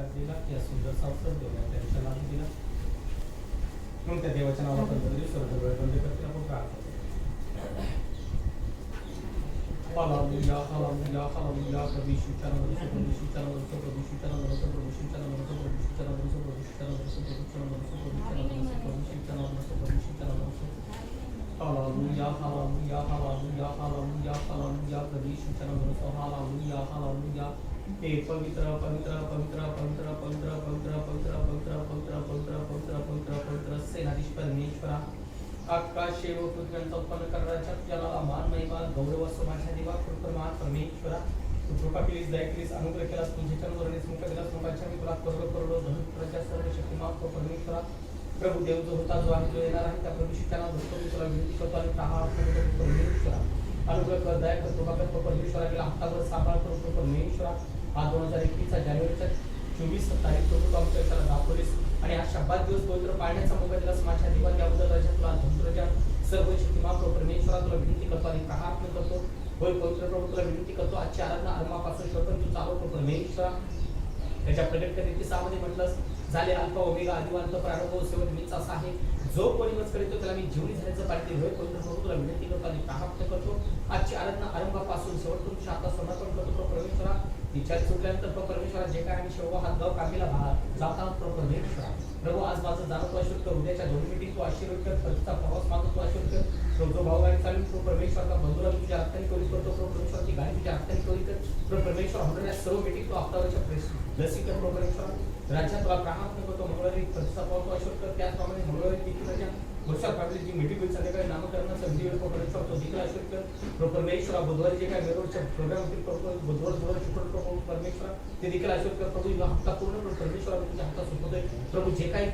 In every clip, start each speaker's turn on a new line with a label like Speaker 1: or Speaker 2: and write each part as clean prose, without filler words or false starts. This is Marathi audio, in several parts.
Speaker 1: आकार दिला, या सुंदर संस्कार देऊन त्यांच्या लाभ दिला. म्हणून त्या देवाच्या नावाला सर्व डोळे बंद करतील. आपण प्रार्थना हालेलुया हालेलुया हालेलुया. प्रभू यीशुच्या नावाने प्रभू यीशुच्या नावाने प्रभू यीशुच्या नावाने प्रभू यीशुच्या नावाने प्रभू यीशुच्या नावाने प्रभू यीशुच्या नावाने प्रभू यीशुच्या नावाने प्रभू यीशुच्या नावाने प्रभू यीशुच्या नावाने hallelujah hallelujah hallelujah hallelujah hallelujah. प्रभू यीशुच्या नावाने हालेलुया हालेलुया. हे पवित्र पवित्र पवित्र पवित्र पवित्र पवित्र पवित्र पवित्र पवित्र पवित्र पवित्र पवित्र पवित्र सेनाधीश परमेश्वरा, आकाश व पृथ्वीचा उत्पन्न करण्याच्या त्याला मान महिमा गौरव असो माझ्या देवा. कृपा परमेश्वरा, तू कृपा केलीस, दया केलीस, अनुग्रह केलास, तुझ्या चरणावरच मुख दिलास. लोकांच्या मी तुला करोडो धनुष्याच्या सर्व शक्ती माफ परमेश्वरा. प्रभू देव जो होता, जो आहे, जो येणार आहे, त्या प्रभूशी त्यांना धरतो मी तुला विनंती करतो आणि पहा परमेश्वरा, अनुग्रह कर, दया कर, कृपा कर परमेश्वरा. गेला हप्ताभर सांभाळ करतो परमेश्वरा. हा 2021 जानेवारीचा 24 तारीख प्रभू आमच्या त्याला दाखवलीस आणि हा शब्दात दिवस पवित्र पाळण्याचा मोका दिलास माझ्या देवा. त्याबद्दल राजा तुला धन्यवाद. सर्व शक्ती माफ परमेश्वरा, तुला विनंती करतो आणि प्रार्थना करतो. होय पवित्र प्रभू, तुला विनंती करतो आजची आराधना आरंभापासून शेवटपर्यंत तू चालवतो परमेश्वरा. त्याच्या प्रगट करीत सामध्ये म्हटलंस, झाले अल्फा ओमेगा आदिवांत प्रारंभ शेवट मीच असा आहे. जो कोणी वच करीतो त्याला मी जीवनी झाल्याचं पाहिजे. होय पवित्र प्रभू, तुला विनंती करतो आणि प्रार्थना करतो आजची आराधना आरंभापासून शेवटपर्यंत शांत समर्पण करतो परमेश्वरा. विचार सुटल्यानंतर परमेश्वरा, जे काय आम्ही शेवगा हातगाव कामीला जाता परमेश्वरा. प्रभू आज माझं जाणं तू आशीर्वाद कर. उद्याच्या 2 मीटिंग तू आशीर्वाद कर. परतीचा प्रवास माझा तू आशीर्वाद कर. जो भाऊ गाडी चालू तो परमेश्वरचा बंधूला तुझ्या हाताने कवी करतो. परमेश्वरची गाडी तुझ्या हाताने कवी कर. परमेश्वर होणाऱ्या सर्व मीटिंग तू हप्तावरच्या लसीकर परमेश्वरा. राज्यात तुला प्रार्थना करतो. मंगळवारी परतीचा प्रवास तू आशीर्वाद कर. त्याचप्रमाणे मंगळवारी देखील राज्या वर्षा फॅमिली जी मीटिंग होईल संध्याकाळी नामकरणाचा विधी परमेश्वर तो देखील आशीर्वाद कर. परमेश्वरा बुधवारी जे काय मेरोडच्या प्रोग्राम होतील बुधवार शुक्रवार परमेश्वरा ते देखील आशीर्वाद कर. प्रभू हा हप्ता पूर्ण परमेश्वरा तुझ्या हातात सोपवतोय. प्रभू जे काही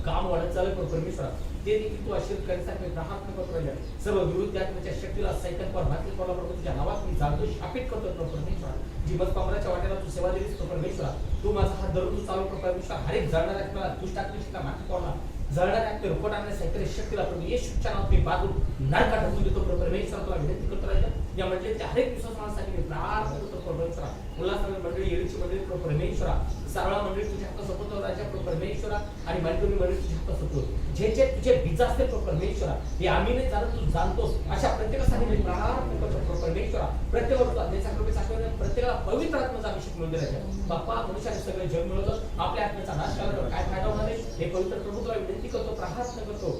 Speaker 1: काम वाढत चालू परमेश्वरा ते देखील तू आशीर्वाद करण्यासाठी प्रार्थना करतो राजा. सर्व विरुद्धात्म्याच्या शक्तीला सैतान पर भाती पडला प्रभू तुझ्या नावात मी जागतो शापित करतो परमेश्वरा. जी मत पामराच्या वाट्याला तू सेवा दिलीस परमेश्वरा, तू माझा हात धरून तू चालू परमेश्वरा. हर एक जळणाऱ्या दुष्टात्मेच्या मागे पडला जळणाऱ्या रिपोर्ट आणण्यासाठी शक्तीला प्रभू येशूच्या नावात मी बाजू नरका ढकलून देतो परमेश्वरा. तुला विनंती करतो राजा. या मंडळीच्या हर एक विश्वास माणसासाठी मी प्रार्थना करतो परमेश्वरा. उल्हासनगर मंडळी, येळीची मंडळी परमेश्वरा, सारळा मंडळी तुझ्या हातात सोपवतो राजा परमेश्वरा. आणि मालिकोनी मंडळी तुझ्या हातात सोपवतो. जे जे तुझे बीज असतील परमेश्वरा, हे आम्ही नाही जाणत तू जाणतोस. अशा प्रत्येकासाठी मी प्रार्थना करतो परमेश्वरा. प्रत्येकावर आज्ञेचा कृपेचा आशीर्वाद, प्रत्येकाला पवित्र आत्म्याचा अभिषेक मिळून दे राजा. बाप्पा मनुष्याने सगळे जग मिळवलं, आपल्या आत्म्याचा नाश केला काय फायदा होणार आहे. हे पवित्र प्रभू तुला विनंती करतो, प्रार्थना करतो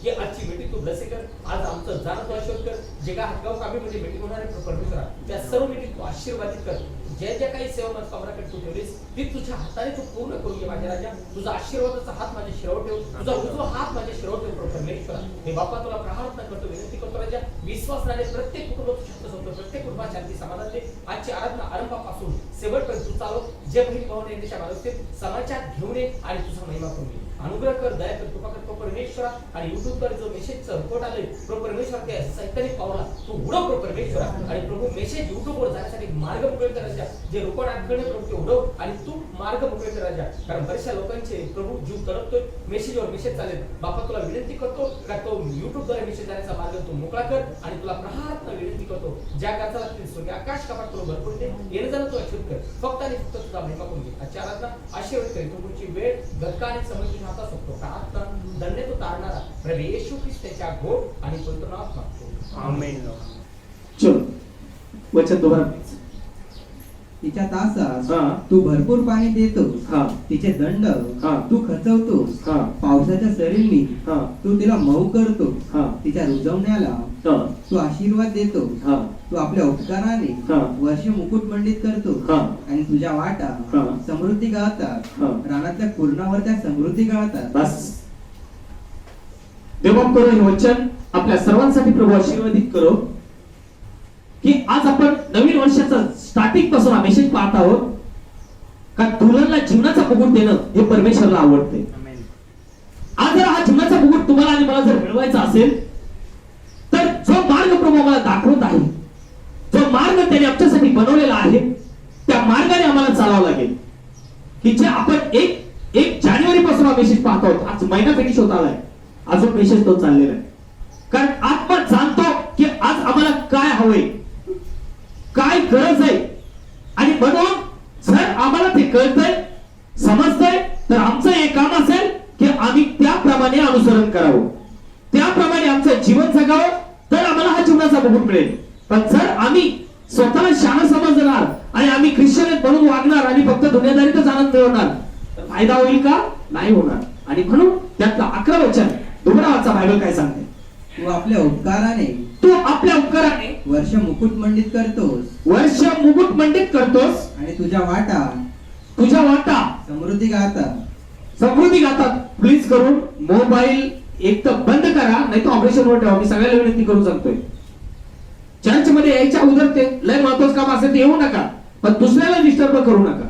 Speaker 1: की आजची मीटिंग तू ब्लेसिंग कर. आज आमचं जाणं तू आशीर्वाद कर. जे काय हातगाव कामी म्हणजे मीटिंग होणार आहे परमेश्वरा, त्या सर्व मीटिंग तू आशीर्वादित कर. जे जे काही सेवा माझ्या कमराकडे तू ठेवलीस ती तुझ्या हाताने तू पूर्ण करून घे माझ्या राजा. तुझा आशीर्वादाचा हात माझ्या शिरावर ठेव, तुझा उजवा हात माझ्या शिरावर ठेव परमेश्वरा. हे बाप्पा तुला प्रार्थना करतो, विनंती करतो राजा. विश्वासनाने प्रत्येक कुटुंब तू शांत होतो, प्रत्येक कुटुंबात शांती समाधान दे. आजची आराधना आरंभापासून शेवटपर्यंत तू चालव. जे बहीण भावने देशा मानवते समाजात घेऊन ये आणि तुझा महिमा करून घे. अनुग्रह कर, दया कर, कृपा कर परमेश्वरा. आणि YouTube वर जो मेसेजचा रिपोर्ट आले परमेश्वरा, त्या सैतानिक पावला तू उडव परमेश्वरा. आणि प्रभू मेसेज YouTube वर जाण्यासाठी मार्ग मोकळे कर राजा. जे रिपोर्ट आठवणे प्रभू ते उडव आणि तू मार्ग मोकळे कर राजा. कारण बऱ्याचशा लोकांचे प्रभू जीव तडपतोय, मेसेजवर मेसेज चालेल. बापा तुला विनंती करतो का तो YouTube द्वारे मेसेज जाण्याचा मार्ग तू मोकळा कर. आणि तुला प्रार्थना विनंती करतो, ज्या गाचाला ते आकाश कपाट करून भरपूर दे. येणं जाणं तू आशीर्वाद कर. फक्त आणि फक्त तुझा महिमा करून घे. आजच्या आराधना आशीर्वाद कर. तुमची वेळ धक्का आणि समज हातात असतो. प्रार्थना धन्य तो तारणारा प्रभू येशू ख्रिस्ताच्या गोड आणि पवित्र नामात मागतो, आमेन.
Speaker 2: चल वचन दोबारा.
Speaker 3: तिच्या दासास तू भरपूर पाणी देतोस, तिचे दंड तू खचवतोस. पावसाच्या सरींनी तू तिला मऊ करतोस. तिच्या रुजवण्याला तू आशीर्वाद देतोस. तू आपल्या उपकाराने वर्ष मुकुटमंडित करतोस. आणि तुझ्या वाटा समृद्धी गाळतात. रानातल्या पूर्णावर त्या समृद्धी गाळतात.
Speaker 2: बस देवा करो हे वचन आपल्या सर्वांसाठी प्रभू आशीर्वादित करो. की आज आपण नवीन वर्षाचा स्टार्टिंग पासून हा मेसेज पाहत आहोत का दुल्हनला जीवनाचा मुकुट देणं हे परमेश्वरला आवडते. आज जर हा जीवनाचा मुकुट तुम्हाला आणि मला जर मिळवायचा असेल तर जो मार्ग प्रभू आम्हाला दाखवत आहे, जो मार्ग त्याने आमच्यासाठी बनवलेला आहे, त्या मार्गाने आम्हाला चालावं लागेल. की जे आपण एक जानेवारी पासून हा मेसेज पाहत आहोत. आज महिना फिनिश होत आलाय, अजून मेसेज तो चाललेला आहे. कारण आत्मा जाणतो की आज आम्हाला काय हवंय, काय गरज आहे. आणि म्हणून जर आम्हाला ते कळतंय समजतंय तर आमचं एक काम असेल की आम्ही त्याप्रमाणे अनुसरण करावं, त्याप्रमाणे आमचं जीवन जगावं, तर आम्हाला हा जीवनाचा मुकुट मिळेल. पण जर आम्ही स्वतःला शहाणं समजणार आणि आम्ही ख्रिश्चन म्हणून वागणार आणि फक्त दुनियादारीतच आनंद मिळवणार तर फायदा होईल का? नाही होणार. आणि म्हणून त्यातलं 11 वचन दुसरा वाचा, बायबल काय सांगते?
Speaker 3: तू आपल्या उपकाराने
Speaker 2: वर्ष
Speaker 3: मुकुट मंडित करतोस,
Speaker 2: वर्ष मुकुट मंडित करतोस
Speaker 3: आणि तुझ्या वाटा समृद्धी गातात.
Speaker 2: प्लीज करून मोबाईल एक तर बंद करा, नाही तर ऑपरेशन वर ठेवा. मी सगळ्याला विनंती करून सांगतोय, चर्च मध्ये यायच्या अगोदर ते लय महत्वाचं काम असेल ते येऊ नका, पण दुसऱ्याला डिस्टर्ब करू नका.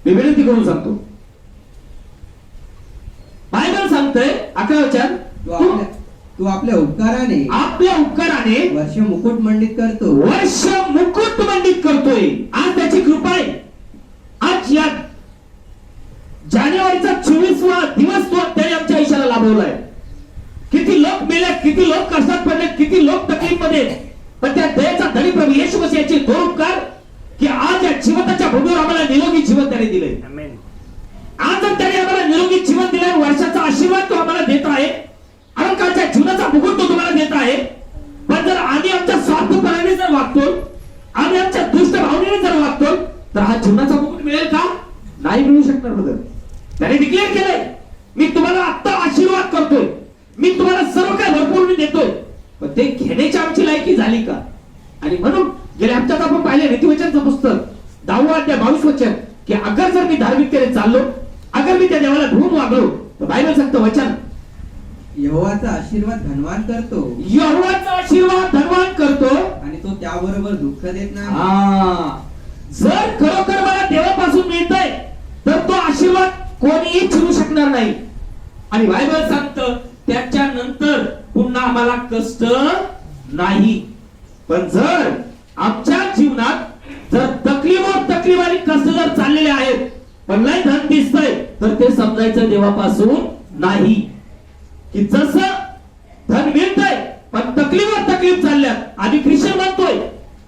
Speaker 2: मी विनंती करून सांगतो. बायबल सांगतंय 11 वचन,
Speaker 3: तू आपल्या उपकाराने वर्ष मुकुट मंडित करतोय.
Speaker 2: आज त्याची कृपा आहे. आज या जानेवारीचा 24वा दिवस तो त्याने आमच्या आयुष्याला लाभवलाय. किती लोक मेले, किती लोक कष्टात पडले, किती लोक तकलीफ मध्ये, पण त्या दयेचा धनी प्रभू येशू मसीहाचे तो उपकार की आज या जीवनाच्या भूमीवर आम्हाला निरोगी जीवन त्याने दिले. आज जर त्याने आम्हाला निरोगी जीवन दिलंय, वर्षाचा आशीर्वाद तो आम्हाला देत आहे, अलंकाच्या जीवनाचा मुकुट तो तुम्हाला देत आहे. पण जर आम्ही आमच्या स्वार्थपणाने जर वागतो, आम्ही आमच्या दुष्ट भावनेने जर वागतो, तर हा जीवनाचा मुकुट मिळेल का? नाही मिळू शकणार. बदल त्याने डिक्लेअर केलंय, मी तुम्हाला आता आशीर्वाद करतोय, मी तुम्हाला सर्व काही भरपूर देतोय, पण ते घेण्याची आमची लायकी झाली का? आणि म्हणून गेल्या हप्त्यात आपण पाहिले नीतिवचनचं पुस्तक 10 अध्याय 22 वचन की अगर जर मी धार्मिकतेने चाललो, अगर मी त्या देवाला धरून वागलो, तर बायबल सांगतं वचन
Speaker 3: यहोवाचा आशीर्वाद धनवान करतो आणि तो त्याबरोबर दुःख देत नाही.
Speaker 2: जर खरोखर मला देवापासून मिळतंय तर तो आशीर्वाद कोणीही चिरू शकणार नाही. आणि बायबल सांगतं त्याच्यानंतर पुन्हा आम्हाला कष्ट नाही. पण जर आमच्या जीवनात जर तकलीफ आणि कष्ट जर चाललेले आहेत, पण नाही धन दिसतंय, तर ते समजायचं देवापासून नाही. की जसं धन मिळतंय पण तकलीफ चालल्यात, आम्ही ख्रिश्चन म्हणतोय,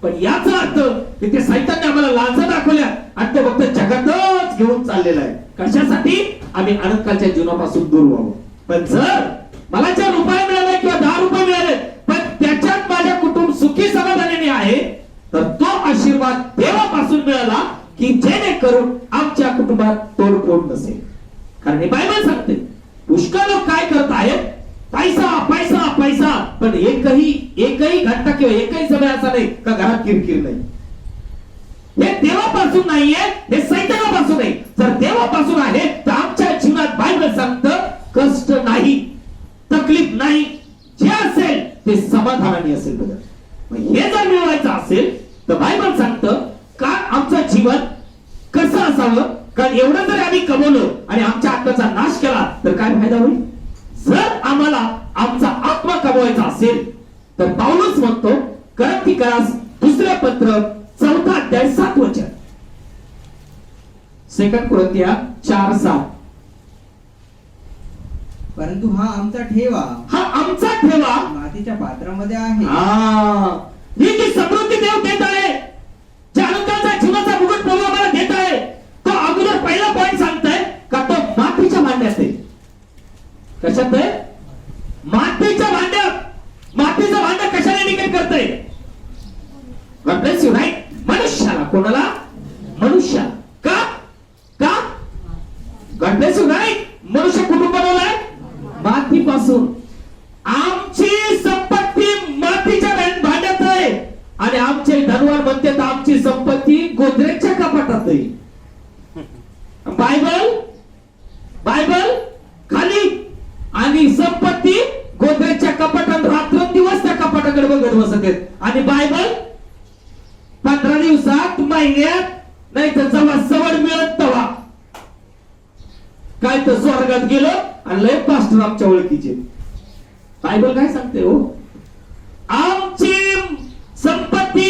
Speaker 2: पण याचा अर्थ की ते सैतानने आम्हाला लालसा दाखवल्या आणि ते फक्त जगातच घेऊन चाललेलं आहे. कशासाठी? आम्ही अनंतकालच्या जीवनापासून दूर व्हावं. पण जर मला 4 रुपये मिळाले किंवा 10 रुपये मिळाले, पण त्याच्यात माझ्या कुटुंब सुखी समाधानाने आहे, तर तो आशीर्वाद देवापासून मिळाला की जेणेकरून आमच्या कुटुंबात तोडफोड नसेल. कारण हे बायबल सांगते पुष्कळ लोक काय करत आहेत, पैसा पैसा पैसा, पण एकही घंटा किंवा एकही समय असा नाही का घरात किरकिर नाही. हे देवापासून नाहीये, हे सैतानापासून आहे. जर देवापासून आहे तर आमच्या जीवनात बायबल सांगतं कष्ट नाही, तकलीफ नाही, जे असेल ते समाधानाने असेल. बघा, हे जर मिळवायचं असेल तर बायबल सांगतं का आमचं जीवन कसं असावं. कारण एवढं जर आम्ही कमवलं आणि आमच्या आत्म्याचा नाश केला तर काय फायदा होईल? जर आम्हाला आमचा आत्मा कमवायचा असेल तर पाऊलच म्हणतो करंथीकरास 2 पत्र 4 अध्याय 7 वचन, 2 कोरिंथिया 4:7.
Speaker 3: परंतु हा आमचा ठेवा मातीच्या पात्रामध्ये आहे.
Speaker 2: ही जी समृद्धी देव देत आहे, ज्या अलंकाराचा जीवनाचा मुकुट प्रभू आम्हाला देत आहे, तो अगोदर पहिला पॉइंट सांगताय का तो मातीच्या भांड्यात आहे. कशात आहे? मातीच्या भांड्यात. मातीचं भांड कशाने निकेट करतंय? God bless you, right. मनुष्याला. कोणाला? मनुष्याला. का गॉड ब्लेस यू, राईट. मनुष्य कुठून बनवलाय? मातीपासून. आमची संपत्ती मातीच्या भांड्यात आहे आणि आमचे धनवान म्हणते तर आमची संपत्ती गोदरेजच्या कपाटात आहे. बायबल खाली आणि संपत्ती गोदरेजच्या कपाटात. रात्रंदिवस त्या कपाटाकडे बघत बसत आहेत. आणि बायबल 15 दिवसात, महिन्यात, नाही तर जेव्हा सवड मिळत तेव्हा काय तर स्वर्गात गेलो आणि लय पास्टर आमच्या ओळखीचे. बायबल काय सांगते हो? आमची संपत्ती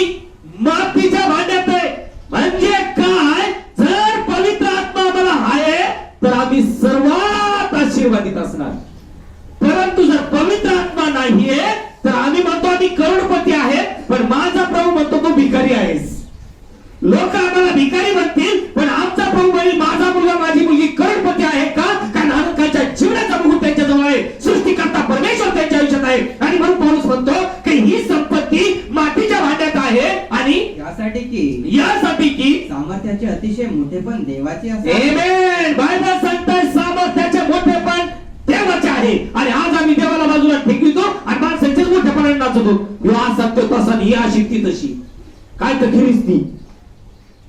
Speaker 2: मातीच्या भांड्यात आहे. म्हणजे काय? जर पवित्र आत्मा आम्हाला आहे तर आम्ही सर्वात आशीर्वादित असणार. परंतु जर पवित्र आत्मा नाहीये तर आम्ही म्हणतो आम्ही करोडपती आहे, पण माझा प्रभू म्हणतो तू भिकारी आहेस. लोक आम्हाला भिकारी म्हणतील, पण आमचा प्रभू म्हणेल माझा मुलगा माझी मुलगी करोडपती आहे का? कारण अनेकांच्या जीवनाचा मुकुट त्यांच्या जवळ आहे, सृष्टीकर्ता परमेश्वर त्यांच्या आयुष्यात आहे. आणि म्हणून पौलुस म्हणतो की ही संपत्ती मातीच्या भांड्यात आहे आणि यासाठी की
Speaker 3: सामर्थ्याचे अतिशय मोठेपण देवाचे असे.
Speaker 2: आमेन. बायबल सांगते सामर्थ्याचे मोठेपण देवाचे आहे. आणि आज आम्ही देवाला बाजूला ठेकवितो आणि माणसांचेच मोठेपणाने नाचतो. हा सत्य तसा ही अशी ती तशी. काय तर खिरिस्ती,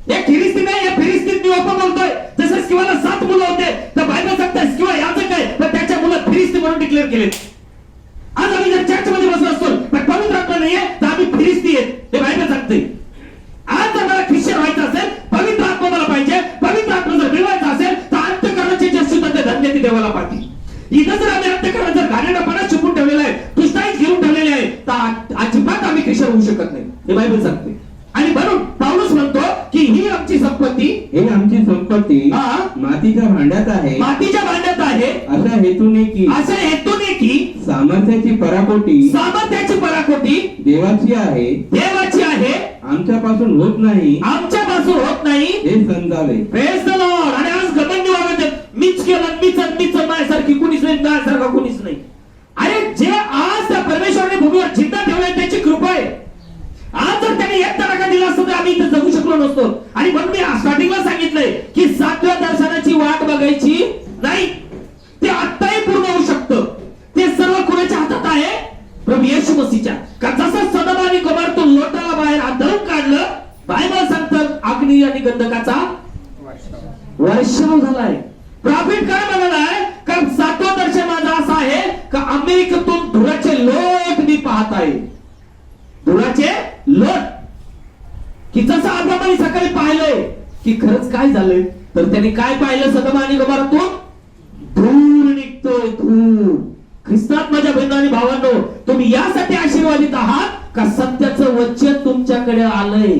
Speaker 2: हे खिरिस्ती नाही, हे फिरिस्तीत मी ओपन बोलतोय. जसं स्किवाला 7 मुलं होते, तर बायबल सांगते स्किवा याजक आहे, पण त्याच्या मुलं फिरिस्ती म्हणून डिक्लेअर केले. आज आम्ही जर चर्च मध्ये बसलो असतो पण पवित्र आत्मा नाहीये तर आम्ही फिरिस्ती आहेत, हे बायबल सांगते. आज जर मला ख्रिश्चन व्हायचं असेल, पवित्र आत्मा मला पाहिजे, पवित्र आत्मा जर मिळवायचा असेल तर अंतःकरणाचे जे शुद्धते धन्य ती देवाला पाहिजे. इथं जर आम्ही अंतःकरण जर घाणेरडेपणा शिकून ठेवलेला आहे, दुष्टाईच घेऊन ठेवलेले आहे, तर अजिबात आम्ही ख्रिश्चन होऊ शकत नाही, हे बायबल सांगते. आणि म्हणून पौलुस म्हणतो की ही आमची संपत्ती,
Speaker 3: हे आमची संपत्ती मातीच्या भांड्यात आहे,
Speaker 2: मातीच्या भांड्यात आहे,
Speaker 3: अशा हेतूने की सामर्थ्याची पराकोटी देवाची आहे, आमच्यापासून होत नाही हे समजावे.
Speaker 2: Praise the Lord. आणि आज घमंडी वागत आहेत, मीच केलं, मीच माझ्यासारखी कुणीच नाही, माझ्यासारखा कुणीच नाही. अरे जे आज त्या परमेश्वराने भूमीवर जिंदा ठेवलाय त्याची कृपा आहे. आज जर त्याने 1 टक्का दिला असतो तर आम्ही इथे जगू शकलो नसतो. आणि म्हणून मी स्टार्टिंगला सांगितलंय की 7व्या दर्शनाची वाट बघायची नाही, ते आत्ताही पूर्ण होऊ शकतं. ते सर्व कुणाच्या हातात आहे? प्रभू येशू मसीहच्या. का जसं सदोम आणि गोमोरा लोटाला बाहेर आदळून काढलं, बायबल सांगतं अग्नी आणि गंधकाचा वर्षाव झालाय. प्रॉफिट काय म्हणालाय? का 7वं दर्शन माझं असं आहे का अमेरिकेतून धुराचे लोट मी पाहत आहे, धुराचे लोट. की जसं अब्रामाने सकाळी पाहिलंय की खरंच काय झालंय, तर त्याने काय पाहिलं? सदोम आणि गोमोरातून धूर निघतोय, धूर. ख्रिस्तात माझ्या बहिणी आणि भावांनो, तुम्ही यासाठी आशीर्वादित आहात का सत्याचं वचन तुमच्याकडे आलंय.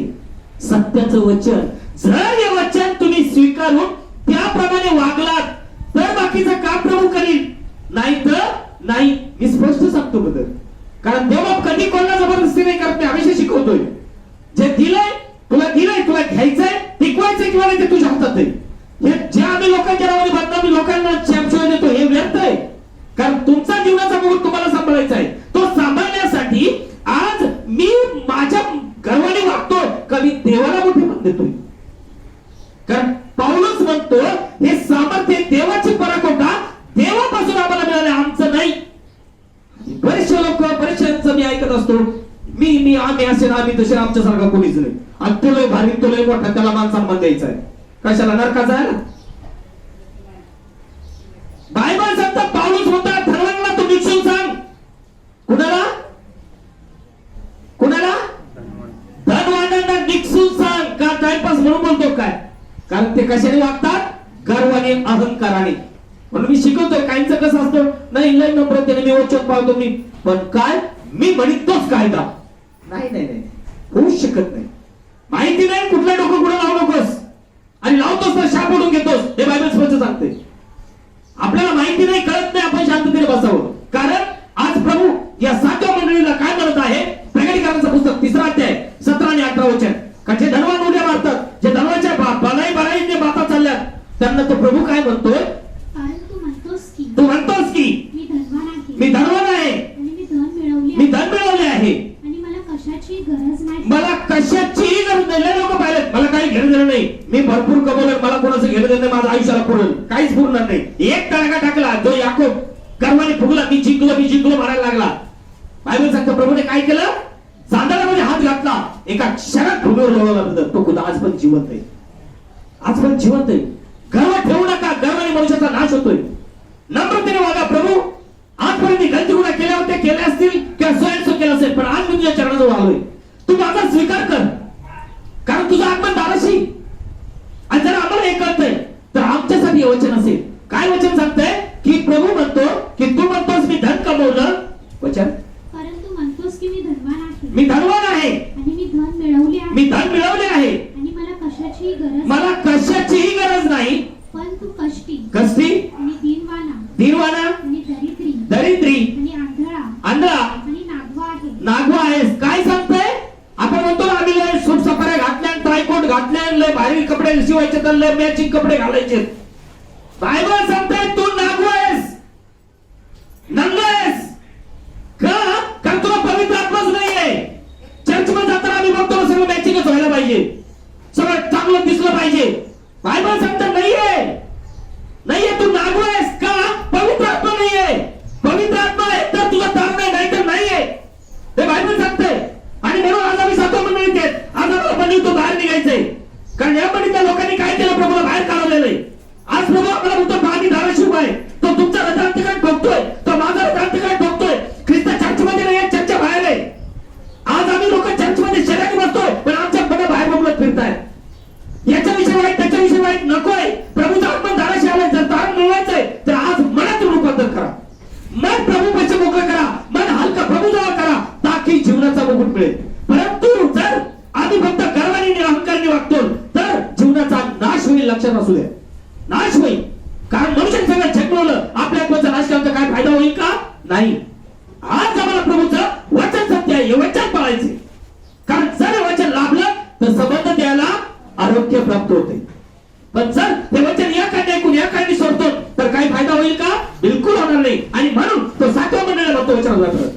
Speaker 2: सत्याचं वचन, जर हे वचन तुम्ही स्वीकारून त्याप्रमाणे वागलात तर बाकीचं काम प्रभू करील, नाही तर नाही. मी स्पष्ट सांगतो बदल, कारण देवबाप कधी कोणाला जबरदस्ती नाही करत, हमेशा शिकवतोय. जे दिलंय तुला घ्यायचंय, टिकवायचंय किंवा नाही ते तुझ्या हातात आहे. हे जे आम्ही लोकांच्या नावाने बदनामी लोकांना चॅम्पियन देतो हे व्यर्थ आहे. कारण तुमचा जीवनाचा मुहूर्त तुम्हाला सांभाळायचा आहे. तो सांभाळण्यासाठी आज मी माझ्या गर्वाने वागतोय का मी देवाला मोठेपण देतोय. कारण पौलुस म्हणतो हे सामर्थ्य देवाची पराकोटा देवापासून आम्हाला मिळाले, आमचं नाही. बरेचसे लोक बरेचशांचं मी ऐकत असतो, आम्ही असे ना आम्ही तसे, आमच्यासारखा कोणीच नाही. आणि तुला भारी तुला मोठा, त्याला मान सन्मान द्यायचा आहे, कशाला नरकाचा आहे ना. बायबल सांगतात, पौलुस म्हणतो धनवानाला तू निक्षून सांग. कुणाला? धनवानांना निक्षून सांग. का टाइमपास म्हणून बोलतो काय? कारण ते कशाने वागतात? गर्वाने, अहंकाराने. म्हणून मी शिकवतोय. काहींचं कसं असतं, नाही लय नम्रतेने मी वचन पाळतो मी, पण काय मी म्हणित तोच कायदा. नाही होऊच शकत नाही. माहिती नाही कुठलं डोकं कुठं लावू नकोस, आणि लावतोस तर शाप ओढून घेतोस, हे बायबल स्पष्ट सांगते. आपल्याला माहिती नाही, कळत नाही, आपण शांततेने बसावं. कारण आज प्रभू या 7व्या मंडळीला काय म्हणत आहे? प्रकटीकरणाचं पुस्तक 3रा अध्याय 17 आणि 18 वचन. का जे धनवान उड्या मारतात, जे धनवाच्या बराईने बाता चालल्यात, त्यांना तो प्रभू काय म्हणतोय? तू म्हणतोस की मी धनवान आहे, मी धन मिळवले आहे, मला कशाचीही गरज नाही. लय लोक पाहिलेत, मला काही घेणं देणं नाही, मी भरपूर कमवलं, मला कोणाचं घेणं देणं नाही, माझं आयुष्याला पुरेल, काहीच पुरणार नाही. 1 तडाखा टाकला जो याकोब गर्वाने फुगला, मी जिंकलो म्हणायला लागला. बायबल सांगतं प्रभूने काय केलं? चांदण्यामध्ये हात घातला, एका क्षणात भूमीवर लोळवला. तो खुदा आज पण जिवंत आहे. गर्व ठेवू नका, गर्वाने मनुष्याचा नाश होतोय. नम्रतेने वागा. प्रभू आजपर्यंत गलती गुन्हा केल्या होत्या, केल्या असतील किंवा स्वयंस्व केलं असेल, पण आज मी तुझ्या चरणाजवळ आलोय, तू माझा स्वीकार कर, कारण तुझं आगमन दाराशी. आणि जर आम्हाला हे कळतंय तर आमच्यासाठी वचन असेल. काय वचन सांगतंय? की प्रभू म्हणतो की तू म्हणतोस मी धन कमवलं, वचन
Speaker 4: परंतु म्हणतोस की मी धनवान आहे,
Speaker 2: मी धनवान आहे,
Speaker 4: आणि मी धन मिळवले आहे, आणि मला कशाचीही गरज नाही, पण तू कष्टी आणि दीनवाना आणि दरिद्री आणि आंधळा आणि नागवा आहेस.
Speaker 2: काय सांगतंय? आपण म्हणतो ना आम्ही सुटसफाऱ्या घातल्या, ट्रायकोट घातल्या, कपडे घालायचे. बायबल सांगताय तू नागू आहेस, नंगा आहेस का? कारण तुला पवित्र आत्माच नाहीये. चर्च मध्ये जाताना आम्ही बघतो सगळं मॅचिंगच व्हायला पाहिजे, सगळं चांगलं दिसलं पाहिजे. बायबल सांगता नाहीये, नाहीये. तू नागू आहेस का? पवित्र आत्मा नाहीये. पवित्र आत्मा आहे तर तुझा दार नाही तर नाहीये, हे बायबल सांगतंय. आणि म्हणून आज आम्ही सातो मंडळीत आहेत. आज आम्हाला मंडळीतून बाहेर निघायचंय, कारण या मंडळीतल्या लोकांनी काय केलं? प्रभूला बाहेर काढवलेलं आहे. आज प्रभू आपल्याला म्हणतो पाणी धाराशी उभा आहे. तो तुमचा हृदयांतकात ठोकतोय, तो माझा हृदयांतकात ठोकतोय. ख्रिस्त चर्चमध्ये नाही, चर्चा बाहेर आहे. आज आम्ही लोक चर्चमध्ये शरीराने बसतोय, पण आमच्या मनं बाहेर बघत फिरताय. याच्याविषयी वाईट, त्याच्याविषयी वाईट नकोय. प्रभूचा आत्मा दाराशी आलाय. जर दार मिळवायचंय तर आज मनात रूपांतर करा, मन प्रभू पैसे मोकळं करा, मन हलका प्रभू जवळ करा, ताकी जीवनाचा मुकुट मिळेल. परंतु जर आम्ही फक्त गर्वाने आणि अहंकाराने वागतो तर जीवनाचा नाश होईल. लक्षात असू द्या, नाश होईल. कारण मनुष्य सगळं जन्मवलं, आपल्या आत्म्याचा नाश केला काय फायदा होईल का? नाही. आज आम्हाला प्रभूचं वचन सत्य आहे, हे वचन पाळायचे. कारण जर हे वचन लाभलं तर संबंध द्यायला आरोग्य प्राप्त होते. पण जर ते वचन या काढणे ऐकून या काढणे सोडतो तर काही फायदा होईल का? बिलकुल होणार नाही. आणि म्हणून तो 7व्या मंडळाला म्हणतो वचनात,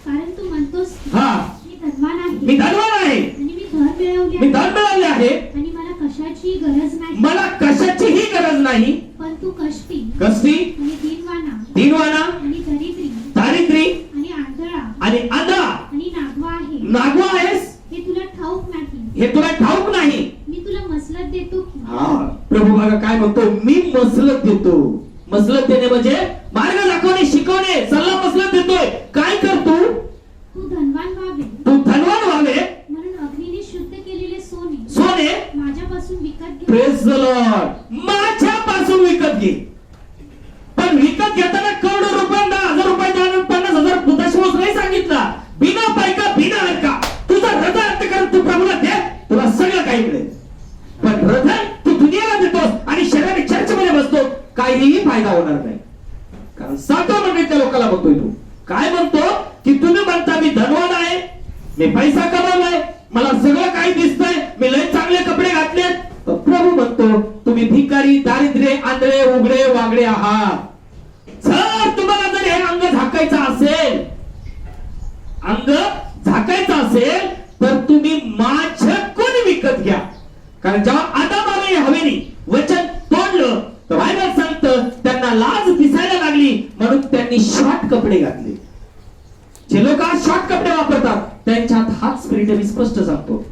Speaker 4: कारण तू म्हणतोस
Speaker 2: हा
Speaker 4: मी धनवान आहे,
Speaker 2: मी धनवान आहे,
Speaker 4: आणि मी धन मिळवले
Speaker 2: मी धन मिळवले आहे,
Speaker 4: आणि मला कशाची गरज नाही,
Speaker 2: मला कशाचीही गरज नाही.
Speaker 4: पण तू कष्टी
Speaker 2: कष्टी
Speaker 4: आणि दीनवाना
Speaker 2: दीनवाना
Speaker 4: आणि दरिद्री
Speaker 2: दारिद्री
Speaker 4: आणि आंधळा
Speaker 2: आणि आंधळा
Speaker 4: आणि नागवा आहे.
Speaker 2: नागवा आहेस,
Speaker 4: हे तुला ठाऊक नाही.
Speaker 2: हे तुला ठाऊक नाही.
Speaker 4: मी तुला मसलत देतो की
Speaker 2: हा प्रभू बघा काय म्हणतो, मी मसलत देतो. मसलत देणे म्हणजे मार्ग दाखवणे, शिकवणे, सल्ला मसलत देतोय. काय करतो?
Speaker 4: तू धनवान व्हावे,
Speaker 2: तू धनवान व्हावे
Speaker 4: म्हणून अग्नीने शुद्ध केलेले सोने
Speaker 2: सोने
Speaker 4: माझ्यापासून विकत घे.
Speaker 2: प्रेज द लॉर्ड, माझ्यापासून विकत घे. पण विकत घेताना करोडो रुपये, 10,000 रुपये, 50,000 दशमोस नाही सांगितला. बिना पैका बिना हरका तुझा हृदय अर्थ कर, तू प्रभूला दे, तुला सगळं काही मिळेल. पण हृदय तू दुनियाला देतोस आणि शरीराने चर्चमध्ये बसतो, काहीही फायदा होणार नाही. कारण 7व्या मंडळीतल्या लोकांना बघतोय तू काय म्हणतो की तुम्ही म्हणता मी धनवान आहे, मी पैसा कमावलाय, मला सगळं काही दिसतंय, मी लय चांगले कपडे घातलेत. प्रभू म्हणतो तुम्ही भिकारी, दारिद्र्य, आंधळे, उघडे, वागडे आहात. जर तुम्हाला जर हे अंग झाकायचं असेल, अंग झाकायचं असेल तर तुम्ही माझ्याकडून विकत घ्या. कारण जेव्हा आदामाने हवेनी वचन तोडलं तर बायबल सांगतं त्यांना लाज दिसायला लागली, म्हणून त्यांनी शॉर्ट कपडे घातले. जे लोक आज शॉर्ट कपडे वापरतात त्यांच्यात हाच स्पिरिट मी स्पष्ट सांगतो.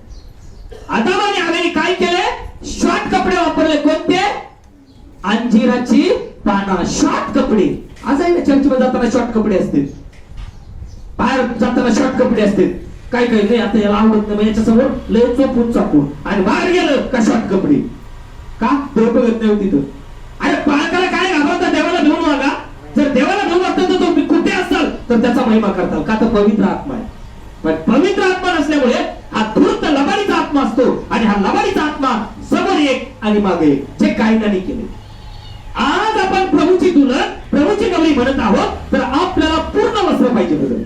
Speaker 2: आदामाने हवेनी काय केले? शॉर्ट कपडे वापरले. कोणते? अंजिराची पाना, शॉर्ट कपडे. आजही चर्चमध्ये जाताना शॉर्ट कपडे असतील, बाहेर जाताना शॉर्ट कपडे असतील. काय काय नाही आता याला आवडत नाही, याच्या समोर लय चोपून चापून, आणि बाहेर गेलं का शॉर्ट कपडे. का? देव बघत नाही तिथं. अरे बाळकाला काय घाबरता? देवाला घेऊन वागा. जर देवाला घेऊन वागता तर तुम्ही कुठे असाल तर त्याचा महिमा करताल, का तर पवित्र आत्मा आहे. पण पवित्र आत्मा नसल्यामुळे हा धूर्त लबाडीचा आत्मा असतो, आणि हा लबाडीचा आत्मा समोर एक आणि मागे एक, जे काहींनी केले. आज आपण प्रभूची दुल्हन, प्रभूची नवरी म्हणत आहोत, तर आपल्याला पूर्ण वस्त्र पाहिजे बदल.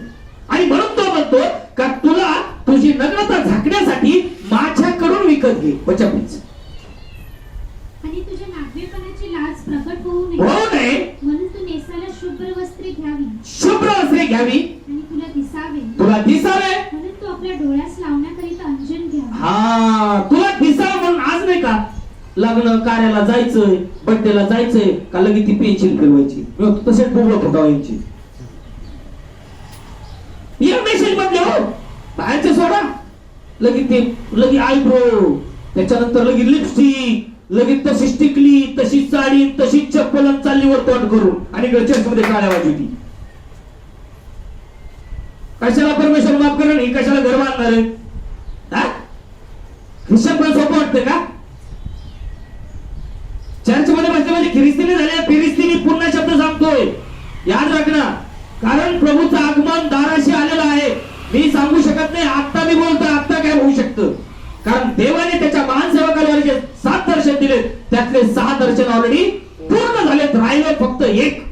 Speaker 2: आणि म्हणून तो म्हणतो का तुला तुझी नग्नता झाकण्यासाठी माझ्याकडून विकत घे. वचन
Speaker 4: आणि तुझ्या नागवेपणाची लाज प्रकट होऊ
Speaker 2: नये
Speaker 4: म्हणून तू नेसायला शुभ्र वस्त्रे घ्यावी,
Speaker 2: शुभ्र वस्त्रे घ्यावी,
Speaker 4: आणि तुला दिसावे म्हणून तू आपल्या डोळ्यास लावण्याकरिता अंजन घ्यावा.
Speaker 2: हा, तुला दिसावं म्हणून. आज नाही का लग्न कार्याला जायचंय, बड्डेला जायचंय का लगेच ती पेन्सिल फिरवायची, तसेच बोबडं फुटावायची. मेसेज बदले हो, बाहेरचे सोडा. लगेच ते लगेच आयब्रो, त्याच्यानंतर लगेच लिपस्टिक, लगेच तशी टिकली, तशी साडी, तशी चप्पल, चालली वर तोंड करून, आणि चर्चमध्ये काळ्या वाजवती. कशाला परमेश्वर माफ करेल, ही कशाला घर बांधणार आहे? ख्रिश्चन पण सोपं वाटतं का? चर्चमध्ये बसले म्हणजे ख्रिस्तीने झाले, फिरिस्तीनी पूर्ण शब्द सांगतोय, याद राखना. कारण प्रभूचं आगमन दाराशी आलेलं आहे. मी सांगू शकत नाही आता मी बोलतोय आता काय होऊ शकतं, कारण देवाने त्याच्या महान सेवकाला जे 7 दर्शन दिले त्यातले 6 दर्शन ऑलरेडी पूर्ण झालेत, राहिले फक्त एक.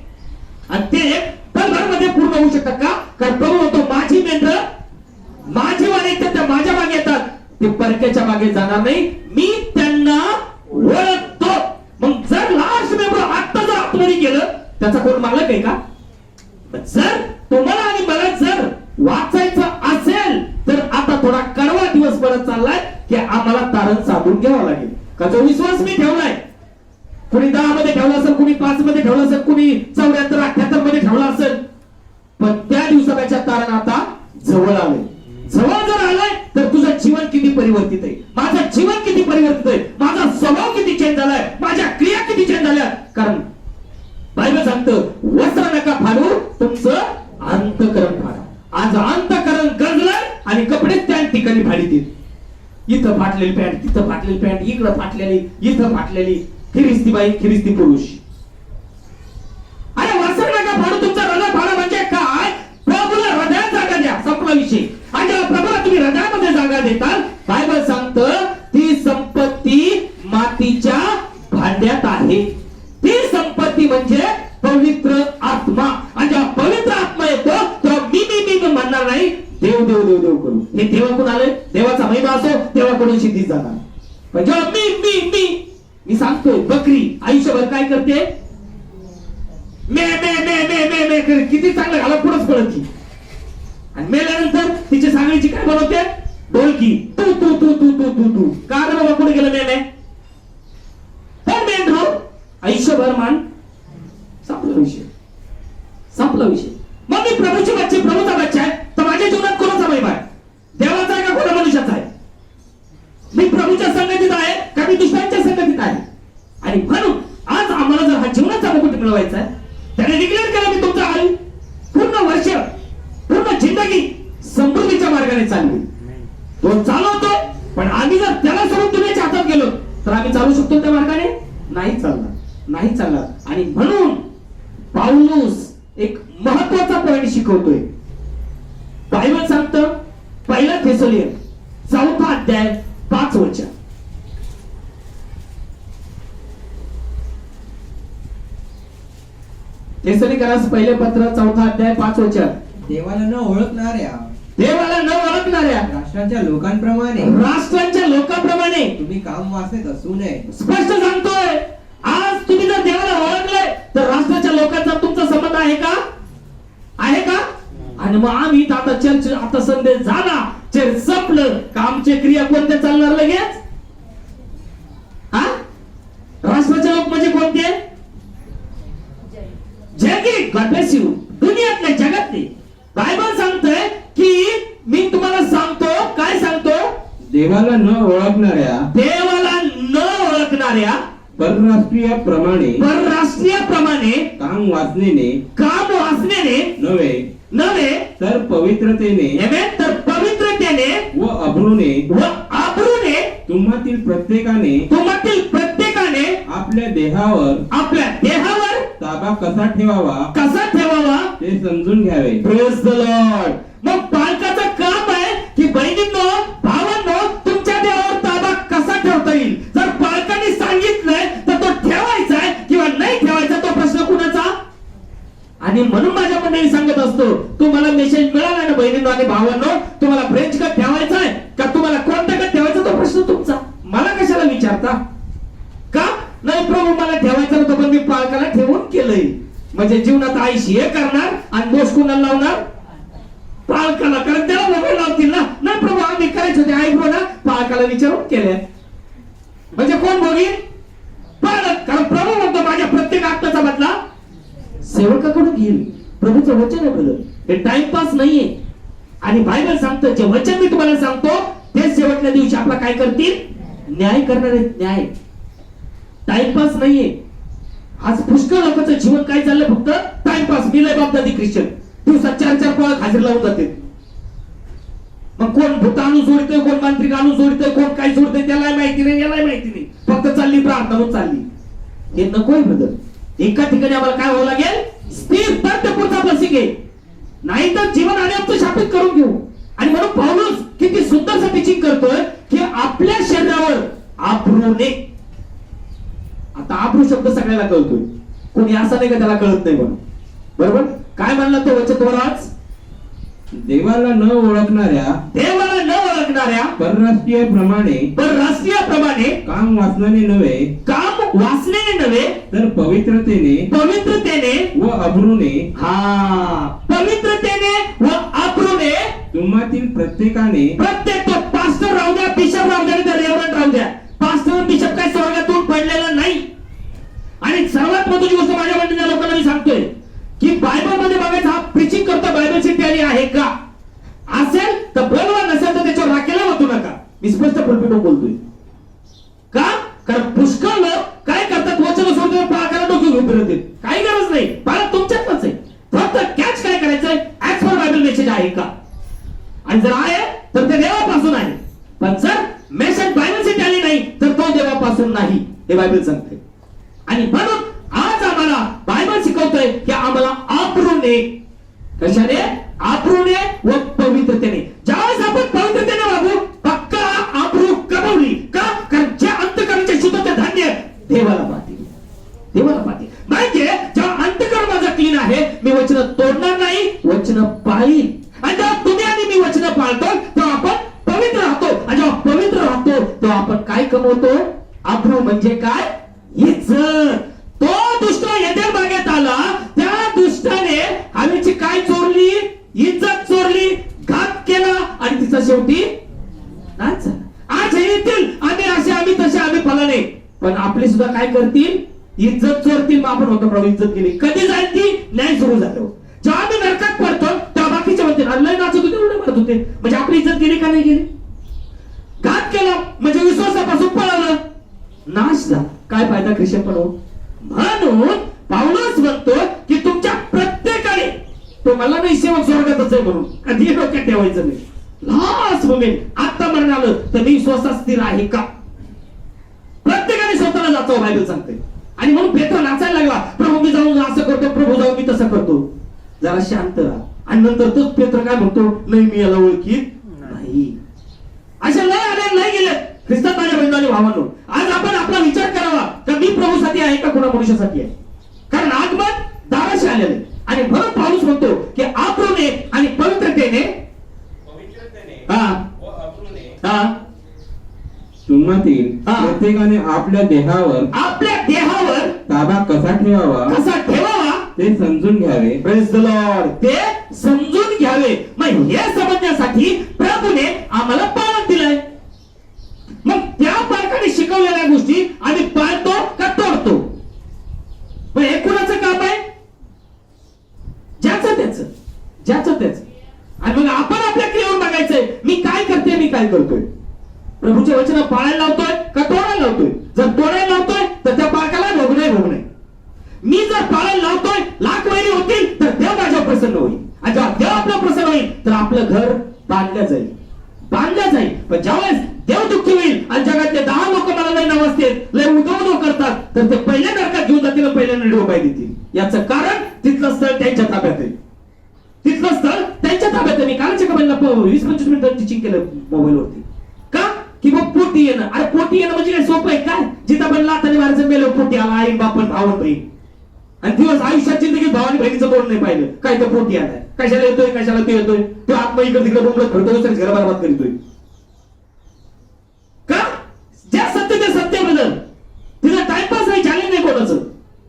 Speaker 2: आणि ते पलभरमध्ये पूर्ण होऊ शकतात का? कारण प्रभू होतो माझी मेंढरं माझी वाणी, त्या माझ्या मागे येतात, ते परक्याच्या मागे जाणार नाही, मी त्यांना का जो विश्वास मी ठेवलाय, कुणी 10 मध्ये ठेवला असेल, कुणी 5 मध्ये ठेवला असेल, कुणी 74 78 मध्ये ठेवला असेल, पण त्या दिवसाच्या तारण आता जवळ आले. जवळ जर आलाय तर तुझं जीवन किती परिवर्तित आहे, माझं जीवन किती परिवर्तित आहे, माझा स्वभाव किती चेंज झालाय, माझ्या क्रिया किती चेंज झाल्या. कारण बायबल सांगतं वस्त्र नका फाडू, तुमचं अंतःकरण फाडा. आज अंतःकरण गरजलंय आणि कपडे त्या ठिकाणी फाडीतील. इथं फाटलेली पॅन्ट, तिथं फाटलेली पॅन्ट, इकडं फाटलेली, इथं फाटलेली, खिरिस्ती बाई, खिरिस्ती पुरुष. अरे वस्त्र नका फाडू, तुमचं हृदय फाडा म्हणजे काय? प्रभूला हृदयात जागा द्या, संपला विषय. आणि जेव्हा प्रभूला तुम्ही हृदयामध्ये जागा देताल, बायबल सांगतं ती संपत्ती मातीच्या भांड्यात आहे. ती संपत्ती म्हणजे पवित्र आत्मा. आणि जेव्हा पवित्र आत्मा येतो तेव्हा मी म्हणणार नाही, देव देव देव देव करू. हे देवाकडून आले, देवाचा महिमा असो, देवाकडून सिद्धी जाणार. पण जेव्हा मी सांगतोय, बकरी आयुष्यभर काय करते? मे मे मे मे मे मे कर, किती चांगलं घाला पुढंच पळती. आणि मेल्यानंतर तिची सांगण्याची काय बनवते? ढोलकी. तू तू तू तू तू तू तू का रे बाबा, कुठे गेलं मे? पण मेंढरू आयुष्यभर मान, संपला विषय, संपला विषय. मग मी प्रभूची बच्चे, प्रभूचा बच्चा आहे, तर माझ्या जीवनात कोणाचा महिमा आहे? देवाचा आहे का कोणा मनुष्याचा आहे? मी प्रभूच्या संगतीत आहे का मी दुसऱ्यांच्या संगतीत आहे? आणि म्हणून आज आम्हाला जर हा जीवनाचा मुकुट मिळवायचा आहे, त्याने डिक्लेअर केलं मी तुमचं आयु पूर्ण वर्ष, पूर्ण जिंदगी समृद्धीच्या मार्गाने चालली. तो चालवतो, पण आम्ही जर त्याला सोडून दुनियाच्या हातात गेलो तर आम्ही चालू शकतो त्या मार्गाने? नाही चालणार, नाही चालणार. आणि म्हणून पाऊलुस एक महत्वाचा पॉइंट शिकवतोय. बायबल सांगतं 1 थेसलोनियन 4 अध्याय 5 वचन. थेसलोनिकरास पहिले पत्र 4 अध्याय 5 वचन.
Speaker 3: देवाला न ओळखणाऱ्या,
Speaker 2: देवाला न ओळखणाऱ्या
Speaker 3: राष्ट्रांच्या लोकांप्रमाणे,
Speaker 2: राष्ट्रांच्या लोकांप्रमाणे
Speaker 3: तुम्ही काम वाचत असू नये.
Speaker 2: स्पष्ट सांगतोय, आज तुम्ही जर देवाला ओळखलंय तर राष्ट्राच्या लोकांचा तुमचा संबंध आहे का? आहे का? आणि मग आम्ही आता चर्च, आता संदेश झाला, चर्च संपलं का आमचे क्रिया कोणत्या चालणार लगेच? हा? राष्ट्राचे लोक म्हणजे कोणते? जगी, गॉड ब्लेस यू. दुनियातले, जगातले. बायबल सांगतोय की मी तुम्हाला सांगतो, काय सांगतो?
Speaker 3: देवाला न ओळखणाऱ्या,
Speaker 2: देवाला न ओळखणाऱ्या
Speaker 3: परराष्ट्रीय प्रमाणे काम वाचनेने नव्हे तर पवित्रतेने व अब्रूने तुम्हातील प्रत्येकाने आपल्या देहावर ताबा कसा ठेवावा ते समजून घ्यावे.
Speaker 2: Praise the Lord. मग पालकाचं काम आहे की बहिणींनो, भावांनो, तुमच्या देहावर ताबा कसा ठेवता येईल. जर पालकांनी सांगितलंय तर तो ठेवायचा आहे किंवा नाही ठेवायचा, तो प्रश्न कुणाचा? आणि म्हणून माझ्या मंडळी सांगत असतो, तुम्हाला मेसेज मिळाला ना बहिणींनो आणि भावांनो, तुम्हाला फ्रेंच कट ठेवायचा आहे का तुम्हाला कोणता कट ठेवायचा, तो प्रश्न तुमचा. मला कशाला विचारता? का नाही प्रभू मला ठेवायचं नव्हतं, पण मी पालकाला ठेवून केलंय. म्हणजे जीवनात आईशी हे करणार आणि दोष कुणाला लावणार? पालकाला. कारण त्याला मोबाईल लावतील ना. नाही प्रभू आम्ही करायचं होते आईब्रो ना, पालकाला विचारून केले. म्हणजे कोण भोगील? पालक. कारण प्रभू म्हणतो माझ्या प्रत्येक आत्म्याचा बदला सेवकाकडून घेईल. प्रभूचं वचन आहे बदल, हे टाइमपास नाहीये. आणि बायबल सांगतं जे वचन मी तुम्हाला सांगतो ते शेवटच्या दिवशी आपला काय करतील? न्याय करणार आहेत. न्याय, टाइमपास नाहीये. आज पुष्कळ लोकांचं जीवन काय चाललंय? फक्त टाइमपास. मी लय बापदादी ख्रिश्चन, दिवसात 4 पळत हाजीर लावून जाते. मग कोण भूत आणून जोडतोय, कोण मांत्रिक आणून जोडतोय, कोण काय जोडतोय त्याला माहिती नाही, याला माहिती नाही. फक्त चालली प्रार्थना होत चालली. हे नकोय ब्रदर. एका ठिकाणी आम्हाला काय व्हावं लागेल? स्थिर पुढचा बसिक आहे, नाही तर जीवन आणि आमचं शापित करून घेऊ. आणि म्हणून पौलुस किती सुंदर टीचिंग करतोय की आपल्या शरीरावर आभ्रूने. आता आभ्रू शब्द सगळ्याला कळतोय, कोणी असं नाही का त्याला कळत नाही म्हणून. बरोबर? काय म्हणला तो वचन आज?
Speaker 3: देवाला न ओळखणाऱ्या परराष्ट्रीय प्रमाणे काम वाचनाने नव्हे तर पवित्रतेने व अब्रूने.
Speaker 2: पवित्रतेने व अब्रूने
Speaker 3: तुम्हातील प्रत्येक
Speaker 2: तो पास्टर राहू द्या, बिशप राहू द्या, रेव्हरंड राहू द्या, पास्टर बिशप काय स्वर्गातून पडलेला नाही. आणि सर्वात महत्त्वाची गोष्ट माझ्या मंडळीच्या लोकांना मी सांगतोय की बायबल मध्ये बघायचं हा प्रीचिंग करतो बायबलची टॅली आहे का असेल तर बोलवा, नसेल तर त्याच्यावर राखेला वाटू नका. मी स्पष्ट पुलपिटून बोलतोय. का? कारण पुष्कळ लोक काय करतात, वचन सोडून पाळायला डोके घेऊन फिरतात. काही गरज नाही, पाळा तुमच्यातच आहे. फक्त कॅच काय करायचंय, ऍज पर बायबल मेसेज आहे का, आणि जर आहे तर ते देवापासून आहे. पण जर मेसेज बायबलची टॅली नाही तर तो देवापासून नाही, हे बायबल सांगते. आणि म्हणून आज आम्हाला बायबल शिकवतोय की आम्हाला आप्रूने, कशाने? आप्रूने व पवित्रतेने. ज्यावेळेस आपण पवित्रतेने वागू, पक्का आप्रू कमवली का? कारण जे अंतकरणाचे शुद्ध धान्य देवाला पाहतील, देवाला पाहतील. म्हणजे जेव्हा अंतकरण माझं क्लीन आहे, मी वचन तोडणार नाही, वचन पाळील. आणि जेव्हा तुम्ही आणि मी वचन पाळतो तेव्हा आपण पवित्र राहतो. आणि जेव्हा पवित्र राहतो तेव्हा आपण काय कमवतो? आप्रू म्हणजे काय? इज्जत. तो दुष्ट येथे बागेत आला, त्या दुष्टाने हवेची काय चोरली? इज्जत चोरली, घात केला, आणि तिचा शेवटी नाच झाला. आज हे येतील आम्ही असे, आम्ही तसे, आम्ही फलाने, पण आपले सुद्धा काय करतील? इज्जत चोरतील. मग आपण होतो प्रभू इज्जत केली. कधी जाईल ती? न्याय सुरू झालो. जेव्हा आम्ही नरकात पडतो तेव्हा बाकीचे म्हणते लय नाचत होते, एवढे म्हणत होते, म्हणजे आपली इज्जत गेली का नाही गेली? घात केला म्हणजे विश्वासापासून पळालं, नाश झाला. काय फायदा ख्रिश्चन पण हो? म्हणून पाऊलच म्हणतो की तुमच्या प्रत्येकाने, तो मला नाही सेवक स्वर्गातच आहे म्हणून कधी डोक्यात ठेवायचं नाही. लास्ट मोमेंट, आता मरण आलं तर मी विश्वासात स्थिर आहे का? प्रत्येकाने स्वतःला जातो, बायबल सांगते. आणि म्हणून पेत्र नाचायला लागला, प्रभू मी जाऊन असं करतो, प्रभू जाऊन मी तसं करतो. जरा शांत राहा. आणि नंतर तोच पेत्र काय म्हणतो? नाही, मी याला ओळखीत नाही. अशा लय आले, लय गेले. ख्रिस्तात माझ्या बंधूंनी भावांनो, आज आपण आपला विचार करावा का मी प्रभूसाठी आहे का कोणा मनुष्यासाठी आहे? कारण आगमन दाराशी आलेले. आणि म्हणून पाऊस म्हणतो की आप्रूने आणि पवित्रतेने,
Speaker 3: तुम्हातील प्रत्येकाने आपल्या देहावर ताबा कसा ठेवावा ते समजून घ्यावे.
Speaker 2: Praise the Lord. ते समजून घ्यावे. मग हे समजण्यासाठी प्रभूने आम्हाला पालन दिलंय. मग त्या पालकाने शिकवलेल्या गोष्टी आम्ही पाळतो का तोडतो? मग हे कुणाचं काम आहे? ज्याचं त्याच. आणि मग आपण आपल्या क्रियेवर बघायचंय, मी काय करते, मी काय करतोय. प्रभूचे वचन पाळायला लावतोय का तोडायला लावतोय? जर तोडायला लावतोय तर त्या पालकाला भोगणे. मी जर पाळायला लावतोय, लाख महिने होतील तर देव माझ्यावर प्रसन्न होईल. आणि जेव्हा देव आपलं प्रसन्न होईल तर आपलं घर बांधलं जाईल. पण ज्यावेळेस देव दुःखी होईल आणि जगातले 10 लोक मला लय नावाजतील, लय उदो करतात, तर ते पहिल्या नरकात घेऊन जातील, पहिल्या नडीवर पाय देतील. याचं कारण तिथलं स्थळ त्यांच्या ताब्यात आहे. मी कालच्या कमेंटला 20-25 मिनिटं टीचिंग केलं मोबाईलवरती. का? की मग पोटी येणं. अरे पोटी येणं म्हणजे काय सोपं आहे काय? जिथं आपण लाथाने मारायचं मेलो, पोटी आला, आई बापन भावन बहीण. आणि दिवस आयुष्यात जिंदगी भावानी बहिणीचं तोंड नाही पाहिलं. काय तर पोटी आलाय, कशाला येतोय, कशाला ते येतोय, तो आत्मा इकडे तिकडे बोंबलत फिरतोय, दुसऱ्याच घर बरबाद करतोय. का? ज्या सत्य ते सत्य बदल. तिला टाइमपास नाही, चॅलेंज नाही कोणाचं.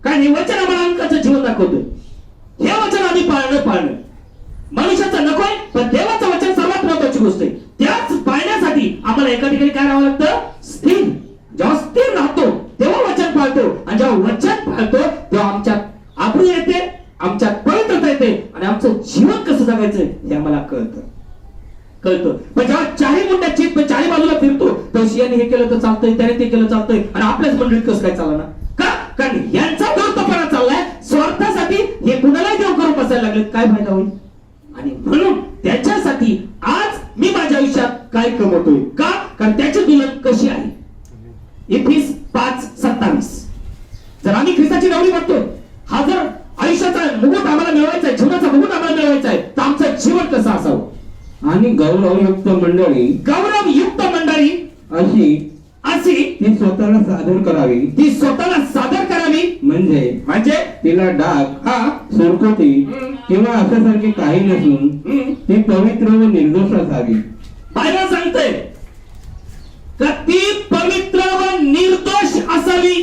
Speaker 2: काय नाही, वचन आम्हाला अंकाचं जीवन दाखवतोय. हे वचन आम्ही पाळणं मनुष्याचं नकोय, पण देवाचं वचन सर्वात महत्वाची गोष्ट आहे. त्याच पाळण्यासाठी आम्हाला एका ठिकाणी काय राहावं लागतं? स्थिर. जेव्हा स्थिर राहतो तेव्हा वचन पाळतो, आणि जेव्हा वचन पाळतो तेव्हा आमच्यात आबरू येते, आमच्यात पवित्रता येते, आणि आमचं जीवन कसं जगायचं हे आम्हाला कळतं. पण जेव्हा चारी मुंड्या चित चारी बाजूला फिरतो तेव्हा शियाने हे केलं तर चालतंय, त्याने ते केलं चालतंय, आणि आपल्याच मंडळीत कसं काय चालणार? का? कारण यांचा धूर्तपणा चाललाय स्वार्थासाठी. हे कुणालाही देव करून बसायला लागले, काय फायदा होईल? आणि म्हणून त्याच्यासाठी आज मी माझ्या आयुष्यात काय कमवतोय? का? कारण त्याची तुलना कशी आहे? Efes 5:27. जर आम्ही ख्रिस्ताची नावडी बघतोय, हा जर आयुष्याचा मुकुट आम्हाला मिळवायचा आहे, जीवनाचा मुकुट आम्हाला मिळवायचा आहे, तर आमचं जीवन कसं असावं?
Speaker 3: आणि गौरवयुक्त मंडळी अशी ती स्वतःला सादर करावी. म्हणजे तिला डाग, सुरकुती किंवा अशासारखे काही नसून ती पवित्र व निर्दोष असावी.
Speaker 2: बायबल सांगते का ती पवित्र व निर्दोष असावी.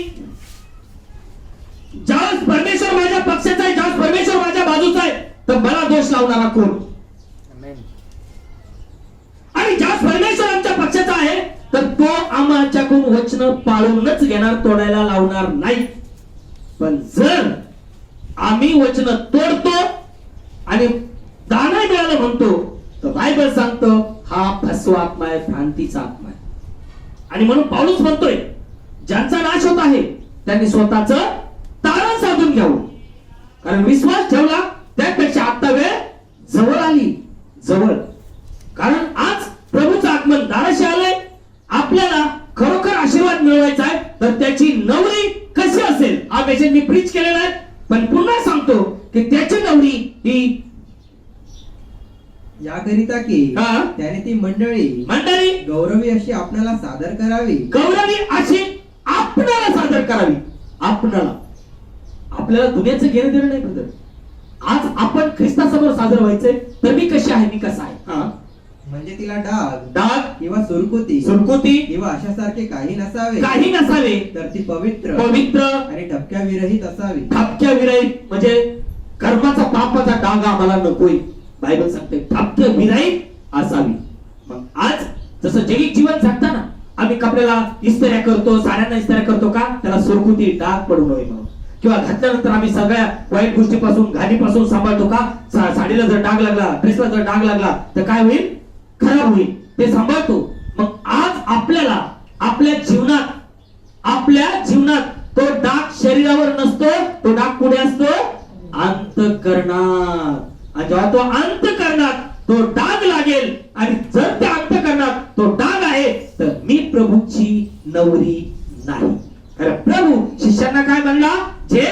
Speaker 2: ज्यावेळेस परमेश्वर माझ्या पक्षाचा आहे, ज्यावेळेस परमेश्वर माझ्या बाजूचा आहे, तर मला दोष लावणारा कोण? आणि ज्यावेळेस परमेश्वर आमच्या पक्षाचा आहे तर तो आमच्याकडून वचन पाळूनच घेणार, तोडायला लावणार नाही. पण जर आम्ही वचन तोडतो आणि दाना मिळालं म्हणतो, तर बायबल सांगतो हा फसवा आत्मा आहे, भ्रांतीचा आत्मा आहे. आणि म्हणून पाऊलच म्हणतोय ज्यांचा नाश होत आहे त्यांनी स्वतःच तारण साधून घ्यावं. कारण विश्वास ठेवला त्यापेक्षा आता वेळ जवळ आली, जवळ. कारण आज प्रभूचं आगमन दाराशी आलंय. आपल्याला खरोखर आशीर्वाद मिळवायचा आहे तर त्याची नवरी कशी असेल हा मेसेज मी प्रीच केलेला आहे. पण पुन्हा सांगतो की त्याची नवरी ही
Speaker 3: याकरिता की
Speaker 2: हा.
Speaker 3: त्याने ती मंडळी गौरवी अशी आपल्याला सादर करावी.
Speaker 2: गौरवी अशी आपल्याला सादर करावी. आपल्याला दुनियाचं घेणं देणं नाही ब्रदर. आज आपण ख्रिस्तासमोर सादर व्हायचंय तर मी कशी आहे, मी कसा आहे.
Speaker 3: म्हणजे तिला डाग
Speaker 2: किंवा
Speaker 3: सुरकुती किंवा अशासारखे काही नसावे, तर ती पवित्र आणि ठपक्या विरहित असावी.
Speaker 2: ठपक्या विरहित म्हणजे कर्माचा पापाचा डाग आम्हाला नकोय. बायबल सांगते ठपक्या विरहित असावी. मग आज जसं जैविक जीवन जगताना आम्ही कपड्याला इस्त्र्या करतो, साड्यांना इस्त्र्या करतो का, त्याला सुरकुती डाग पडू नये म्हणून. किंवा घातल्यानंतर आम्ही सगळ्या वाईट गोष्टीपासून घाणीपासून सांभाळतो का, साडीला जर डाग लागला, ड्रेसला जर डाग लागला तर काय होईल, खराब होईल, ते सांभाळतो. मग आज आपल्याला आपल्या जीवनात तो डाग शरीरावर नसतो, तो डाग कुठे असतो, अंतःकरणात. आणि जेव्हा तो अंतःकरणात तो डाग लागेल आणि जर त्या अंतःकरणात तो डाग आहे तर मी प्रभूची नवरी नाही. कारण प्रभू शिष्यांना काय म्हणला, जे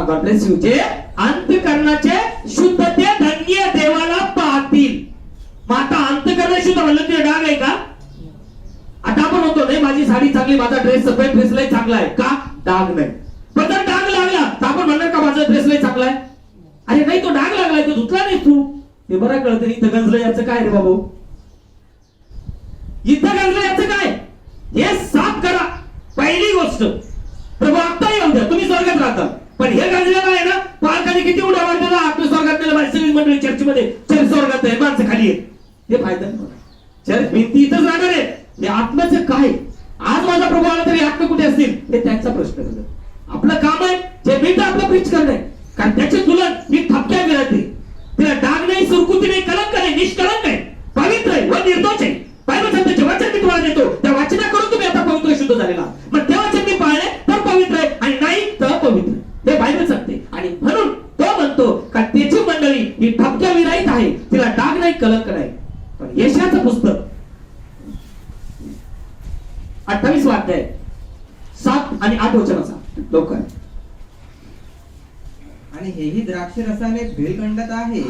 Speaker 2: गॉड ब्लेस यू, जे अंतःकरणाचे शुद्ध ते धन्य देवाला पाहतील. मग आता अंतःकरण शुद्ध म्हणलं ते डाग आहे का? आता आपण होतो नाही माझी साडी चांगली, माझा ड्रेस सफेद ड्रेस लय चांगला आहे का, डाग नाही. पण जर डाग लागला तर आपण म्हणणार का माझा ड्रेस लय चांगला आहे? अरे नाही, तो डाग लागलाय, तो धुतला नाही तू. हे बरं कळतं इथं गंजलं याचं काय रे बाबू, इथं गंजलं याचं काय, हे साफ करा. पहिली गोष्ट प्रभू आता येऊ द्या, तुम्ही स्वर्गात राहता. पण हे गंजलेलं आहे ना, पालकाने किती उड्या मारतात, आपल्या स्वर्गात नेलं, माझी सगळी मंडळी चर्चमध्ये चर्च स्वर्गात आहे, माणसं खाली आहेत. हे फायदा नाही. चर्च भिंती इथंच राहणार आहे. हे आत्म्याचं काय, आज माझा प्रभू आला तरी आत्मा कुठे असतील हे त्यांचा प्रश्न आहे. आपलं काम आहे जे मिळतं आपलं प्रीच करणे. कारण त्याची तुलना मी ठपक्या मिळते, तिला डाग नाही, सुरकुती नाही, कलंक नाही, निष्कलंक आहे, पवित्र आहे व निर्दोष आहे. बायबल सांगते जे वचन मी तुम्हाला देतो त्या वाचना करून तुम्ही आता पवित्र शुद्ध झालेला. मग ते वचन मी पाळले तर पवित्र आहे आणि नाही तर पवित्र. हे बायबल सांगते. आणि म्हणून तो म्हणतो का त्याची मंडळी ही ठपक्या विरहित आहे, तिला डाग नाही, कलंक नाही. पण यशाचं पुस्तक 28 अध्याय 7 आणि 8 वचनाचा लवकर.
Speaker 3: आणि हेही द्राक्ष रसाने भेलकंडत आहे.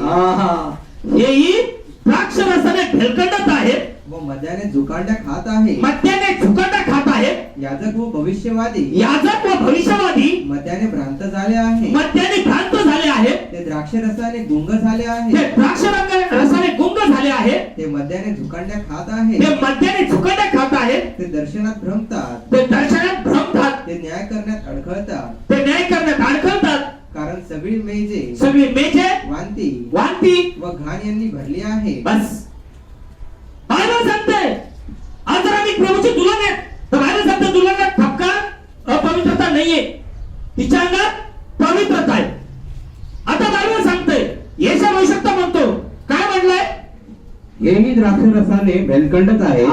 Speaker 2: हेही द्राक्ष रसाने भेलकंडत आहे
Speaker 3: व मद्याने झुकांड्या खात आहे. याजक व भविष्यवादी मद्याने भ्रांत झाले आहे. ते द्राक्ष रसाने गुंग झाले आहे. ते मद्याने झुकांड्या खात आहे. ते दर्शनात भ्रमतात. ते न्याय करण्यात अडखळतात. कारण सगळी मेजे वांती व घाण यांनी भरली आहे.
Speaker 2: बस बायबल सांगते. आज जर आम्ही प्रभूची तुलना आहे तर बायबल सांगते तुलना ठपका अपवित्रता नाहीये, तिच्या अंगात पवित्रता आहे. आता बायबल सांगते येशू भविष्यवक्ता म्हणतो काय म्हणलाय,
Speaker 3: हेही द्राक्ष रसाने भेलकंडत आहे.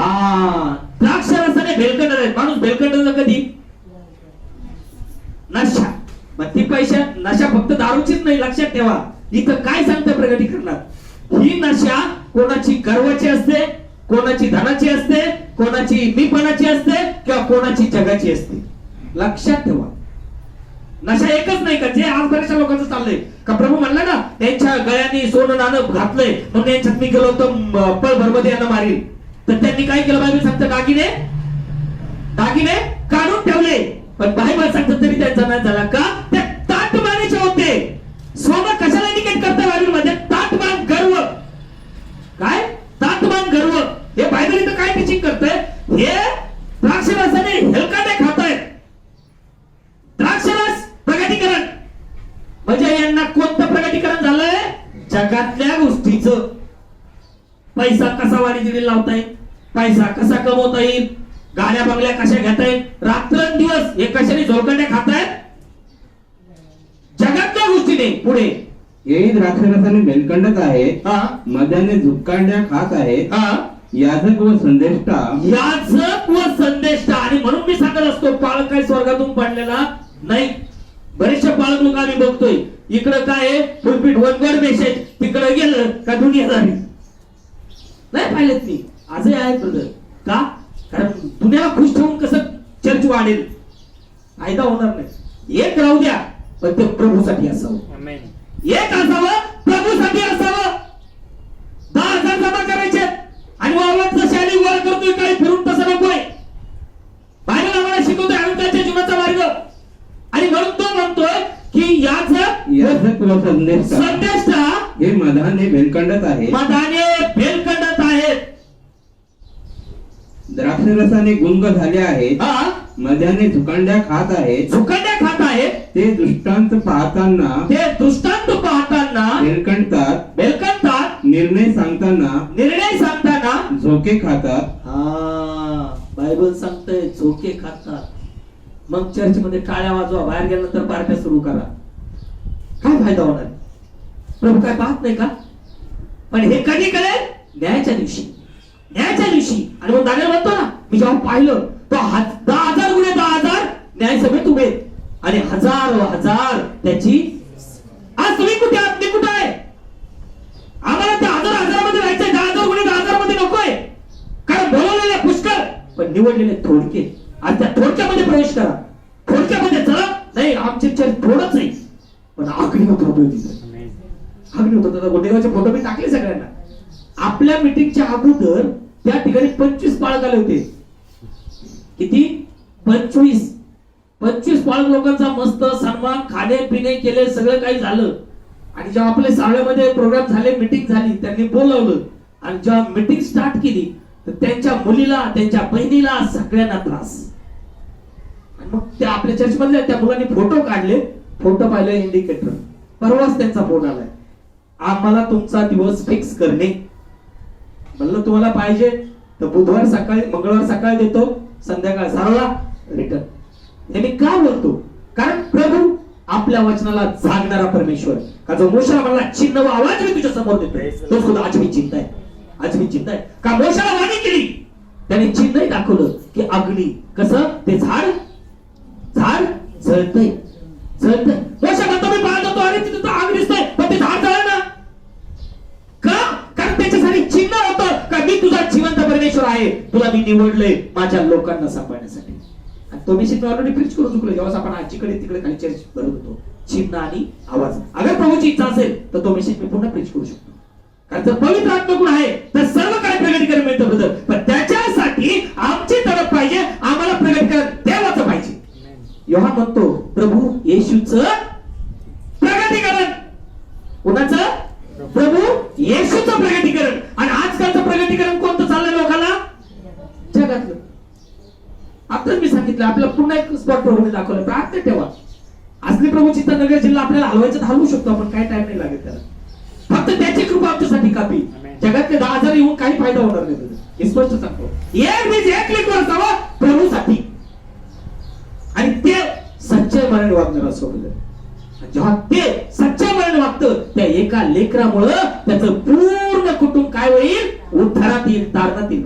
Speaker 2: द्राक्ष रसाने भेलकंडत आहे. माणूस भेलकंडत कधी, नशा. मग ती पैशा नशा फक्त दारूचीच नाही, लक्षात ठेवा. इथं काय सांगतं प्रगटीकरणात, ही नशा कोणाची गर्वाची असते, कोणाची धनाची असते, कोणाची मीपणाची असते किंवा कोणाची जगाची असते. लक्षात ठेवा. नशा एकच नाही का, जे आज बऱ्याचशा लोकांचं चाललंय का प्रभू म्हणला ना त्यांच्या गळ्यानी सोनं नाणं घातलंय म्हणून यांच्यात मी गेलो तर पळ भरमध्ये यांना मारील. तर त्यांनी काय केलं, बायबल सांगतं दागिने काढून ठेवले. पण बायबल सांगतं तरी त्यांचा नाही झाला का, ते ताटमानेचे होते. सोनं कशाला इंडिकेट करतं बायबल मध्ये, ताटमान गर्व. काय ताटमान गर्व, हे बायबल इथं काय टीचिंग करतंय, हे द्राक्षरसाने हेलकाटे खातायत. द्राक्षरस प्रगटीकरण म्हणजे यांना कोणतं प्रगटीकरण झालंय, जगातल्या गोष्टीचं. पैसा कसा वाढीला लावताय, पैसा कसा कमवता येईल, गाड्या बंगल्या कशा घेता येईल, रात्रंदिवस हे कशाने झोलकंड्या खातायत, जगातल्या गोष्टी नाही पुढे.
Speaker 3: हेही द्राक्षरसाने मेलकंडत आहेत,
Speaker 2: हा
Speaker 3: मद्याने झुपकांड्या खात आहेत,
Speaker 2: हा
Speaker 3: याजक व संदेष्टा
Speaker 2: याजक व संदेष्टा. आणि म्हणून मी सांगत असतो पालक काही स्वर्गातून पडलेला नाही. बरेचसे पालक लोक आम्ही बघतोय इकडं काय आहे फुलपीट वनवर्ड मेसेज, तिकडे गेलं का दुनिया झाली. नाही पाहिलेत मी आजही आहेत ब्रदर. का? कारण दुनियाला खुश ठेवून कसं चर्च वाढेल, फायदा होणार नाही. एक राहू द्या पण ते प्रभूसाठी असावं, एक असावं प्रभूसाठी असावं. 10,000 जमा करायचे आणि वावरत जसे आणि वर करतोय काही फिरून तसं नकोय. बायबल आम्हाला शिकवतोय आनंदाच्या जीवनाचा मार्ग. आणि म्हणून तो म्हणतोय की
Speaker 3: याजक व
Speaker 2: संदेष्टा
Speaker 3: हे मधाने मेलकंडत आहेत,
Speaker 2: मधाने भेलकंडत आहेत.
Speaker 3: द्राक्षरसाने गुंग झाले आहेत,
Speaker 2: हा
Speaker 3: मध्याने झुकांड्या खात आहेत,
Speaker 2: झुकांड्या खात आहेत.
Speaker 3: ते दृष्टांत पाहताना
Speaker 2: ते दृष्टांत पाहताना
Speaker 3: मेलकंडतात,
Speaker 2: भेलकंडतात,
Speaker 3: निर्णय सांगताना झोके खातात.
Speaker 2: हा बायबल सांगतंय झोके खातात. मग चर्च मध्ये टाळ्या वाजवा, बाहेर गेल्यानंतर पार्ट्या सुरू करा, काय फायदा होणार? प्रभू काय पाहत नाही का? पण हे कधी कळेल? न्यायाच्या दिवशी, न्यायाच्या दिवशी. आणि मग दानिएल म्हणतो ना, मी जेव्हा पाहिलं तो 10,000 गुणे 10,000 न्यायसभेत उभे आणि हजार त्याची. आज तुम्ही कुठे आहात, मी कुठे आहे? आम्हाला त्या हजारामध्ये राहायचंय, 10,000 गुणे 10,000 मध्ये नकोय. कारण बोलवलेले पुष्कळ पण निवडलेले थोडके. आज त्या थोडक्यामध्ये प्रवेश करा, थोडक्यामध्ये चला. नाही आमचे चर्च थोडंच नाही पण अग्निहोत्र होतोय तिथे, अग्निहोत्र. गोटेगावचे फोटो मी टाकले सगळ्यांना. आपल्या मीटिंगच्या अगोदर त्या ठिकाणी 25 पाळक आले होते. किती? 25 पाळक लोकांचा मस्त सन्मान, खाणे पिणे केले, सगळं काही झालं. आणि जेव्हा आपले सावळ्यामध्ये प्रोग्राम झाले, मीटिंग झाली, त्यांनी बोलवलं आणि जेव्हा मीटिंग स्टार्ट केली तर त्यांच्या मुलीला, त्यांच्या बहिणीला, सगळ्यांना त्रास. आणि मग त्या आपल्या चर्च मधल्या त्या मुलांनी फोटो काढले, फोटो पाहिले इंडिकेटर. परवाच त्यांचा फोन आलाय, आम्हाला तुमचा दिवस फिक्स करणे. म्हणलं तुम्हाला पाहिजे तर बुधवार सकाळी, मंगळवार सकाळी देतो, संध्याकाळ 6ला रिटर्न. हे मी का बोलतो? कारण प्रभू आपल्या वचनाला जागणारा परमेश्वर, का जो मोशेला म्हणला चिन्ह व आवाज मी तुझ्या समोर देतोय, तो सुद्धा आज मी चिंता आहे, आज मी चिंता आहे. का मोशेला वाणी केली, त्याने चिन्ह दाखवलं की अग्नी कसं ते झाड जळतंय. मोशे म्हणतो मी पाहत होतो आणि तिथं आग दिसतंय पण ते झाड जळलं ना. का? कारण त्याच्यासाठी चिन्ह होतं का मी तुझा जिवंत परमेश्वर आहे, तुला मी निवडलंय माझ्या लोकांना सांभाळण्यासाठी. आणि तो मेसेज ऑलरेडी प्रीच करून चुकलो. जेव्हा आपण आजीकडे तिकडे खाली चर्च करत होतो, चिन्ह आणि आवाज. अगर प्रभूची इच्छा असेल तर तो मेसेज मी पुन्हा प्रीच करू शकतो. कारण जर पवित्र आत्मगुण आहे तर सर्व काही प्रगतीकरण मिळतं ब्रदर. पण त्याच्यासाठी आमची तडफ पाहिजे, आम्हाला प्रगतीकरण देवाचं पाहिजे. योहान म्हणतो प्रभू येशूचं प्रगतीकरण. कुणाचं? प्रभू येशूचं प्रगतीकरण. आणि आजकालचं प्रगतीकरण कोणतं चाललंय लोकांना? जगातलं. आताच मी सांगितलं, आपल्याला पुन्हा एक स्पॉट प्रभूने दाखवलं. प्रार्थना ठेवा. असली प्रभूची तर नगर जिल्हा आपल्याला हलवायचं हलवू शकतो आपण, काही टाइम नाही लागेल त्याला. फक्त त्याची कृपा आमच्यासाठी कापी. जगातले 10,000 येऊन काही फायदा होणार नाही. हे स्पष्ट सांगतो. एक क्लिकवर असावं प्रभूसाठी. आणि ते सच्चाई मनाने वागणार असं. जेव्हा ते सच्चाई मनाने वागतं, त्या एका लेकरामुळं त्याचं पूर्ण कुटुंब काय होईल? उद्धारात येईल, तारणात येईल.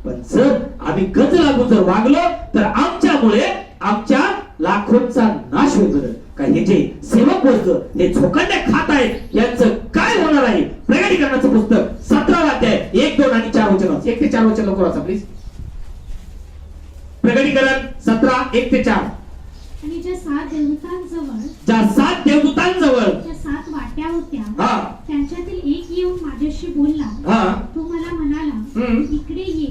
Speaker 2: पण जर आम्ही गज लागून जर वागलो तर आमच्यामुळे आमच्या लाखोंचा नाश होईल बदल. काय हे जे सेवक वर्ग हे झोकांड्या खात आहेत यांचं काय होणार आहे? प्रगतीकरणाचं पुस्तक 17 अध्याय 1, 2 आणि 4 वचन. 1 ते 4 वचन लवकर वाचा प्लीज. प्रगतीकरण 17, 1 ते 4.
Speaker 4: आणि ज्या 7 देवदूतांजवळ
Speaker 2: ज्या 7 देवदूतांजवळ
Speaker 4: ज्या 7 वाट्या होत्या,
Speaker 2: हा,
Speaker 4: त्यांच्यातील एक येऊन माझ्याशी बोलला.
Speaker 2: हा,
Speaker 4: तो मला म्हणाला, इकडे ये.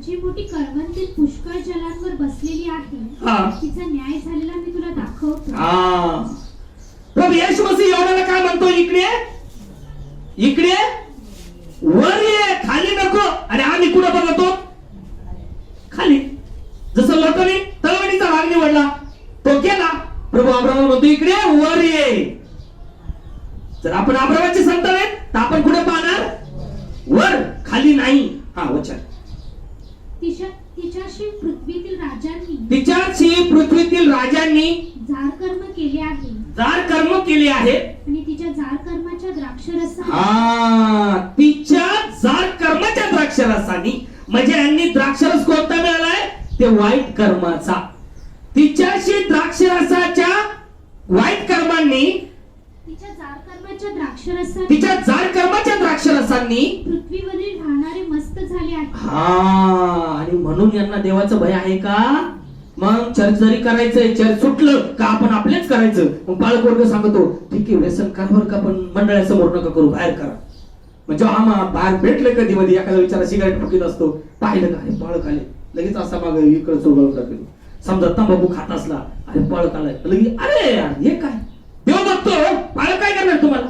Speaker 4: जी मोठी कळवंतीत पुष्कळ जलांवर बसलेली आहे,
Speaker 2: हा,
Speaker 4: तिचा न्याय झालेला मी तुला दाखवतो.
Speaker 2: हा. प्रभू येशू मसीह योहानाला काय म्हणतो? इकडे इकडे वर ये, खाली नको. आणि आम्ही कुठे बघतो? खाली. जसं लोकांनी तलवारीचा भाग निवडला, तो केला. प्रभू अब्राहम म्हणतो इकडे वर ये. जर आपण अब्राहमाचे संतान आहेत तर आपण कुठे पाहणार? वर, खाली नाही. हा वचन.
Speaker 4: तिच्याशी पृथ्वीतील राजांनी जार कर्म केले आहे
Speaker 2: जार कर्म केले आहे.
Speaker 4: आणि तिच्या जार कर्माच्या द्राक्षरसा
Speaker 2: तिच्या जार कर्माच्या द्राक्षरसानी, म्हणजे यांनी द्राक्षरस कोणता मिळालाय? ते वाईट कर्माचा. तिच्याशी द्राक्षरसाच्या वाईट कर्मांनी,
Speaker 4: तिच्या जार कर्माच्या द्राक्षरसाने
Speaker 2: तिच्या जार कर्माच्या द्राक्षरसांनी
Speaker 4: पृथ्वीवरील राहणारे मस्त झाले आहेत.
Speaker 2: आणि म्हणून यांना देवाचं भय आहे का? मग चर्च जरी करायचंय, चर्च सुटलं का आपण आपलेच करायचं. मग बालक वर्ग सांगतो, ठीक आहे व्यसन कारभार का, पण मंडळासमोर नका करू, बाहेर करा. म्हणजे आम्हा बाहेर भेटले कधी मध्ये एखादा विचारा सिगारेट फुकीत असतो, पाहिलं का अरे बाळक आले, लगेच असा माग इकडे चोगळून टाकतो. समजा तंबाखू खात असला, अरे बाळक आलाय, लगेच अरे यार हे काय, देव बघतो, बाळक काय करणार तुम्हाला?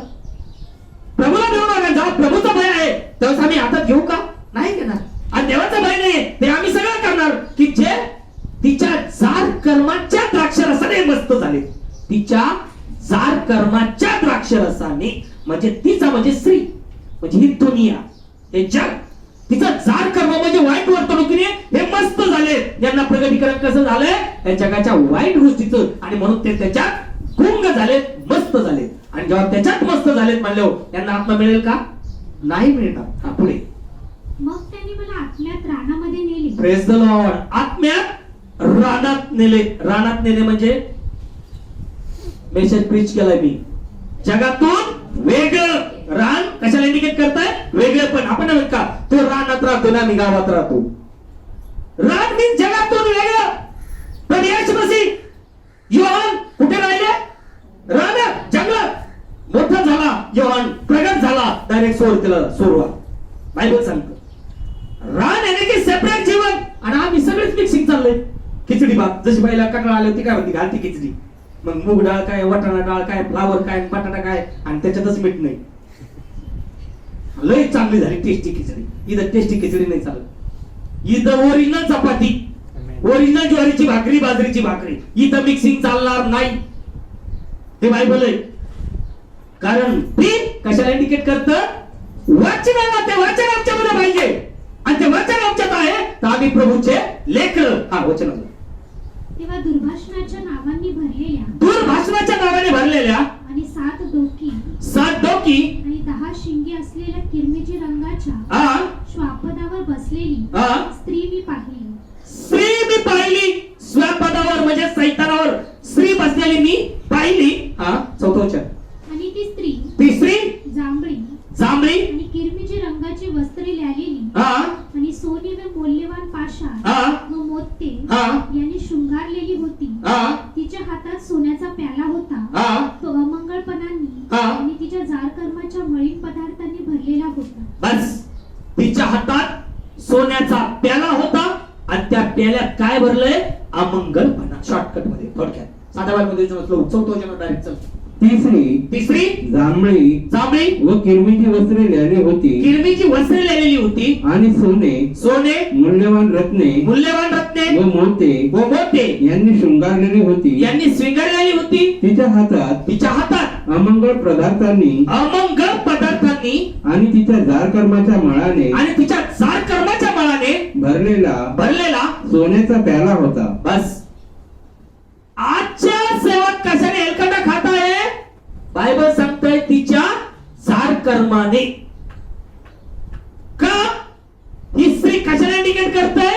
Speaker 2: प्रभूला देऊ नका, जेव्हा प्रभूचं भय आहे तेव्हाच आम्ही हातात घेऊ का? नाही घेणार. आणि देवाचं भय नाही ते आम्ही सगळं करणार की जे तिच्या जार कर्माच्या द्राक्षरसाने मस्त झाले. तिच्या जार कर्माच्या द्राक्षरसाने, म्हणजे तिचा म्हणजे स्त्री, म्हणजे ही दुनिया, हे जग, तिचा जार कर्म म्हणजे वाईट वर्तणुकीने हे मस्त झाले. यांना प्रगतीकरण कसं झालंय? या जगाच्या वाईट गोष्टीचं, आणि म्हणून ते त्याच्यात गुंग झालेत, मस्त झालेत. आणि जेव्हा त्याच्यात मस्त झालेत म्हणल्यावर त्यांना आत्मा मिळेल का? नाही मिळणार. पुढे
Speaker 4: मग त्यांनी मला आत्म्यात रानामध्ये नेले.
Speaker 2: Praise the Lord. आत्म्यात रानात नेले. रानात नेले म्हणजे मेसेज प्रीच केलाय मी, जगातून वेगळं. रान कशाला इंडिकेट करताय? वेगळं. पण आपण म्हणत का तो रानात राहतो ना, मी गावात राहतो. रान मीन्स जगातून वेगळं. पण येशू मसीह योहान कुठे राहिले? रानात, जंगलात. मोठा झाला योहान, प्रगट झाला, डायरेक्ट सोरवा. बायबल सांगतो रान आहे की सेपरेट जीवन. आणि आम्ही सगळेच मिक्सिंग चाललंय. खिचडी भात, जशी बाईला कटाळा आली होती काय होती, घालती खिचडी. मग मूग डाळ काय, वाटाणा डाळ काय, फ्लावर काय, बटाटा काय, आणि त्याच्यातच मीठ नाही. लय चांगली झाली टेस्टी खिचडी. इथं टेस्टी खिचडी नाही चालत. इथं ओरिजिनल चपाती, ओरिजिनल ज्वारीची भाकरी, बाजरीची भाकरी. इथं मिक्सिंग चालणार नाही. ते बायबल आहे. कारण ते कशाला इंडिकेट करतं? वचनाला. ते वचन आमच्यामध्ये पाहिजे, आणि ते वचन आमच्यात आहे तर आम्ही प्रभूचे लेकरं. वचन.
Speaker 4: तेव्हा दुर्भाषणाच्या नावांनी भरलेल्या,
Speaker 2: दुर्भाषणाच्या नावाने भरलेल्या
Speaker 4: आणि 7 डोकी आणि 10 शिंगे असलेल्या किरमिजी रंगाच्या श्वापदावर बसलेली स्त्री मी पाहिली.
Speaker 2: स्त्री मी पाहिली. स्वपदावर म्हणजे सैतानावर स्त्री बसलेली मी पाहिली. चौथं वचन.
Speaker 4: आणि ती
Speaker 2: स्त्री
Speaker 4: जांभळी आणि किरमिजी रंगाची वस्त्रे ल्यालेली आणि सोने व मौल्यवान पाषाण व मोत्ये यांनी शृंगारलेली होती. तिच्या हातात सोन्याचा प्याला होता, तो अमंगळपणांनी आणि तिच्या जार कर्माच्या मळीन पदार्थांनी भरलेला होता.
Speaker 2: बस. तिच्या हातात सोन्याचा प्याला होता, आणि त्या प्याल्यात काय भरलंय? अमंगळपणा. शॉर्टकट मध्ये, थोडक्यात साध्या मध्ये चौथं वचन डायरेक्ट चल. तिसरी जांभळी
Speaker 3: व किरमीची वस्त्रे लिहिली होती.
Speaker 2: किरमीची वस्त्रे लिहिलेली होती.
Speaker 3: आणि सोने मूल्यवान रत्ने व मोते यांनी शृंगारलेली होती. तिच्या हातात अमंगळ पदार्थांनी आणि तिच्या जार कर्माच्या मळाने भरलेला सोन्याचा प्याला होता.
Speaker 2: बस. आजच्या सेवक कशाने हेलकटा खात आहे? बायबल सांगतोय तिच्या जार कर्माने. का? ही स्त्री कशाला इंडिकेट करते?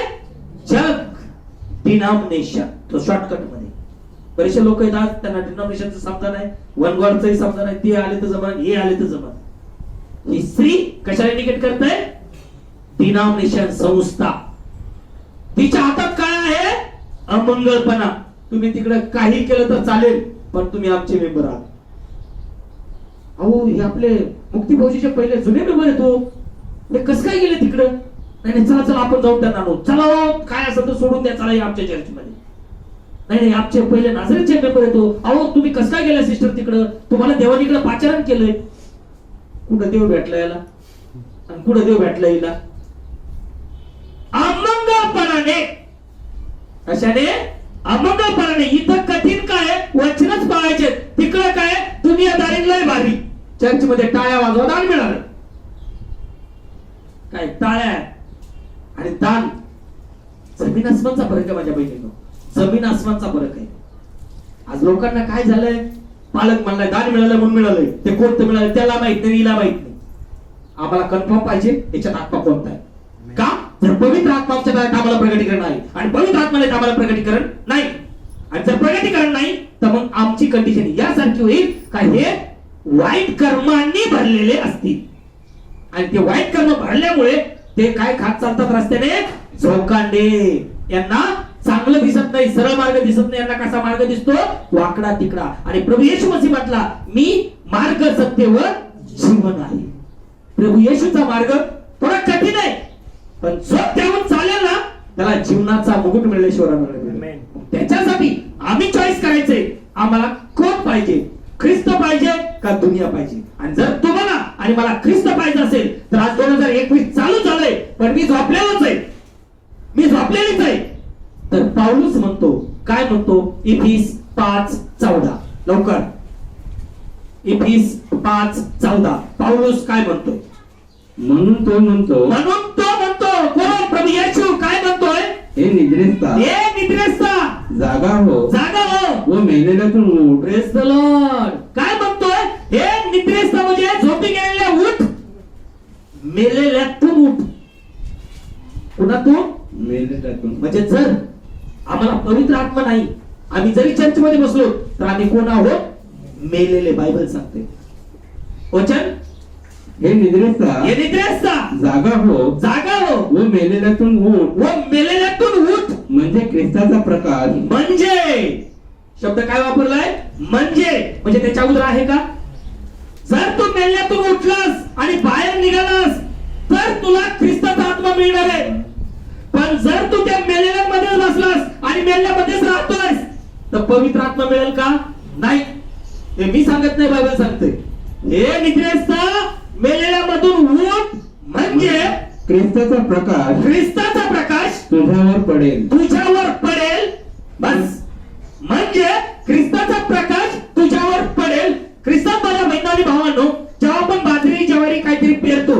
Speaker 2: जग, डिनॉमिनेशन. तो शॉर्टकट मध्ये बरेचसे लोक येतात, त्यांना डिनॉमिनेशनचं समजा नाही, वन गॉडचंही समजा नाही. ते आले तर जमा, हे आले तर जमा. ही स्त्री कशाला इंडिकेट करते? डिनॉमिनेशन, संस्था. तिच्या हातात काय आहे? अमंगळपणा. तुम्ही तिकडे काही केलं तर चालेल, पण तुम्ही आमचे मेंबर आहात. अहो हे आपले मुक्ती फौजीचे पहिले जुने मेंबर आहेत. ते कसं काय गेले तिकडं? नाही चला आपण जाऊन त्यांना आणू. चला काय असं तर सोडून द्या, चला आमच्या चर्चमध्ये. नाही आमचे पहिले नाझरेचे मेंबर येतो. अहो तुम्ही कसं काय गेला सिस्टर तिकडं? तुम्हाला देवाने इकडे पाचारण केलंय. कुठं देव भेटला याला आणि कुठं देव भेटला हिला? अमंगळपणाने. कशाने? अमंगळपणाने. इथं कठीण काय? वचनच पाळायचे. तिकडं काय? दुनियादारी लय भारी. चर्च मध्ये टाळ्या वाजवा, दान मिळालं. काय टाळ्या आणि दान जमीन आसमानचा फरक आहे माझ्या बहिणींनो, जमीन आसमानचा फरक आहे. आज लोकांना काय झालंय, पालक म्हणलाय दान मिळालं म्हणून मिळालंय, ते कोणतं मिळालं त्याला माहित नाही, हिला माहित नाही. आम्हाला कन्फर्म पाहिजे याच्यात आत्मा कोणता आहे. का? जर पवित्र आत्माच्या आम्हाला प्रगटीकरण आहे आणि पवित्र आत्म्याला आम्हाला प्रगटीकरण नाही, आणि जर प्रगटीकरण नाही तर मग आमची कंडिशन यासारखी होईल का हे वाईट कर्मांनी भरलेले असतील, आणि ते वाईट कर्म भरल्यामुळे ते काय खात चालतात रस्त्याने, झोकांडे. यांना चांगलं दिसत नाही, सरळ मार्ग दिसत नाही, यांना कसा मार्ग दिसतो, वाकडा तिकडा. आणि प्रभू येशू मसीह म्हटला मी मार्ग सत्य व जीवन आहे. प्रभू येशूचा मार्ग थोडा कठीण आहे, पण जो त्याहून चालेल ना त्याला जीवनाचा मुकुट मिळेल. त्याच्यासाठी आम्ही चॉईस करायचंय, आम्हाला कोण पाहिजे, ख्रिस्त पाहिजे का दुनिया पाहिजे. आणि जर तुम्हाला आणि मला ख्रिस्त पाहिजे असेल तर आज 2021 चालू झालंय, पण मी झोपलेलोच आहे, मी झोपलेलीच आहे. तर पाऊलच म्हणतो, काय म्हणतो, इफिस 5:14 लवकर, इफिस 5:14 पाऊलच काय म्हणतोय,
Speaker 3: म्हणून तो म्हणतो
Speaker 2: कोण, प्रभू येशू काय म्हणतोय,
Speaker 3: हे निद्रेस्ता जागा हो व मेलेल्यातून उठ.
Speaker 2: Praise the Lord. काय म्हणतोय, हे निद्रेस्ता म्हणजे झोपी गेलेल्या उठ, मेलेल्यातून उठ. कुणातून?
Speaker 3: मेलेल्यातून.
Speaker 2: म्हणजे जर आम्हाला पवित्र आत्मा नाही, आम्ही जरी चर्च मध्ये बसलो तर आम्ही कोण आहोत, मेलेले. बायबल सांगते वचन,
Speaker 3: हे निद्रेस्ता जागा हो व मेलेल्यातून उठ, म्हणजे ख्रिस्ताचा प्रकाश.
Speaker 2: म्हणजे शब्द काय वापरलाय, म्हणजे त्याच्या अगोदर आहे का, जर तू मेल्यातून उठलास आणि बाहेर निघालास तर तुला ख्रिस्ताचा आत्मा मिळणार आहे. पण जर तू त्या मेलेल्यामध्ये बसलास आणि मेल्यामध्येच राहतोयस तर पवित्र आत्मा मिळेल का, नाही. हे मी सांगत नाही, बायबल सांगते. हे निद्रेस्ता मेलेल्यामधून उठ, म्हणजे
Speaker 3: ख्रिस्ताचा प्रकाश तुझ्यावर पडेल.
Speaker 2: बस, म्हणजे ख्रिस्ताचा प्रकाश तुझ्यावर पडेल. ख्रिस्तात माझ्या बहिणी आणि भावांनो, जेव्हा आपण बाजरी ज्वारी काहीतरी पेरतो,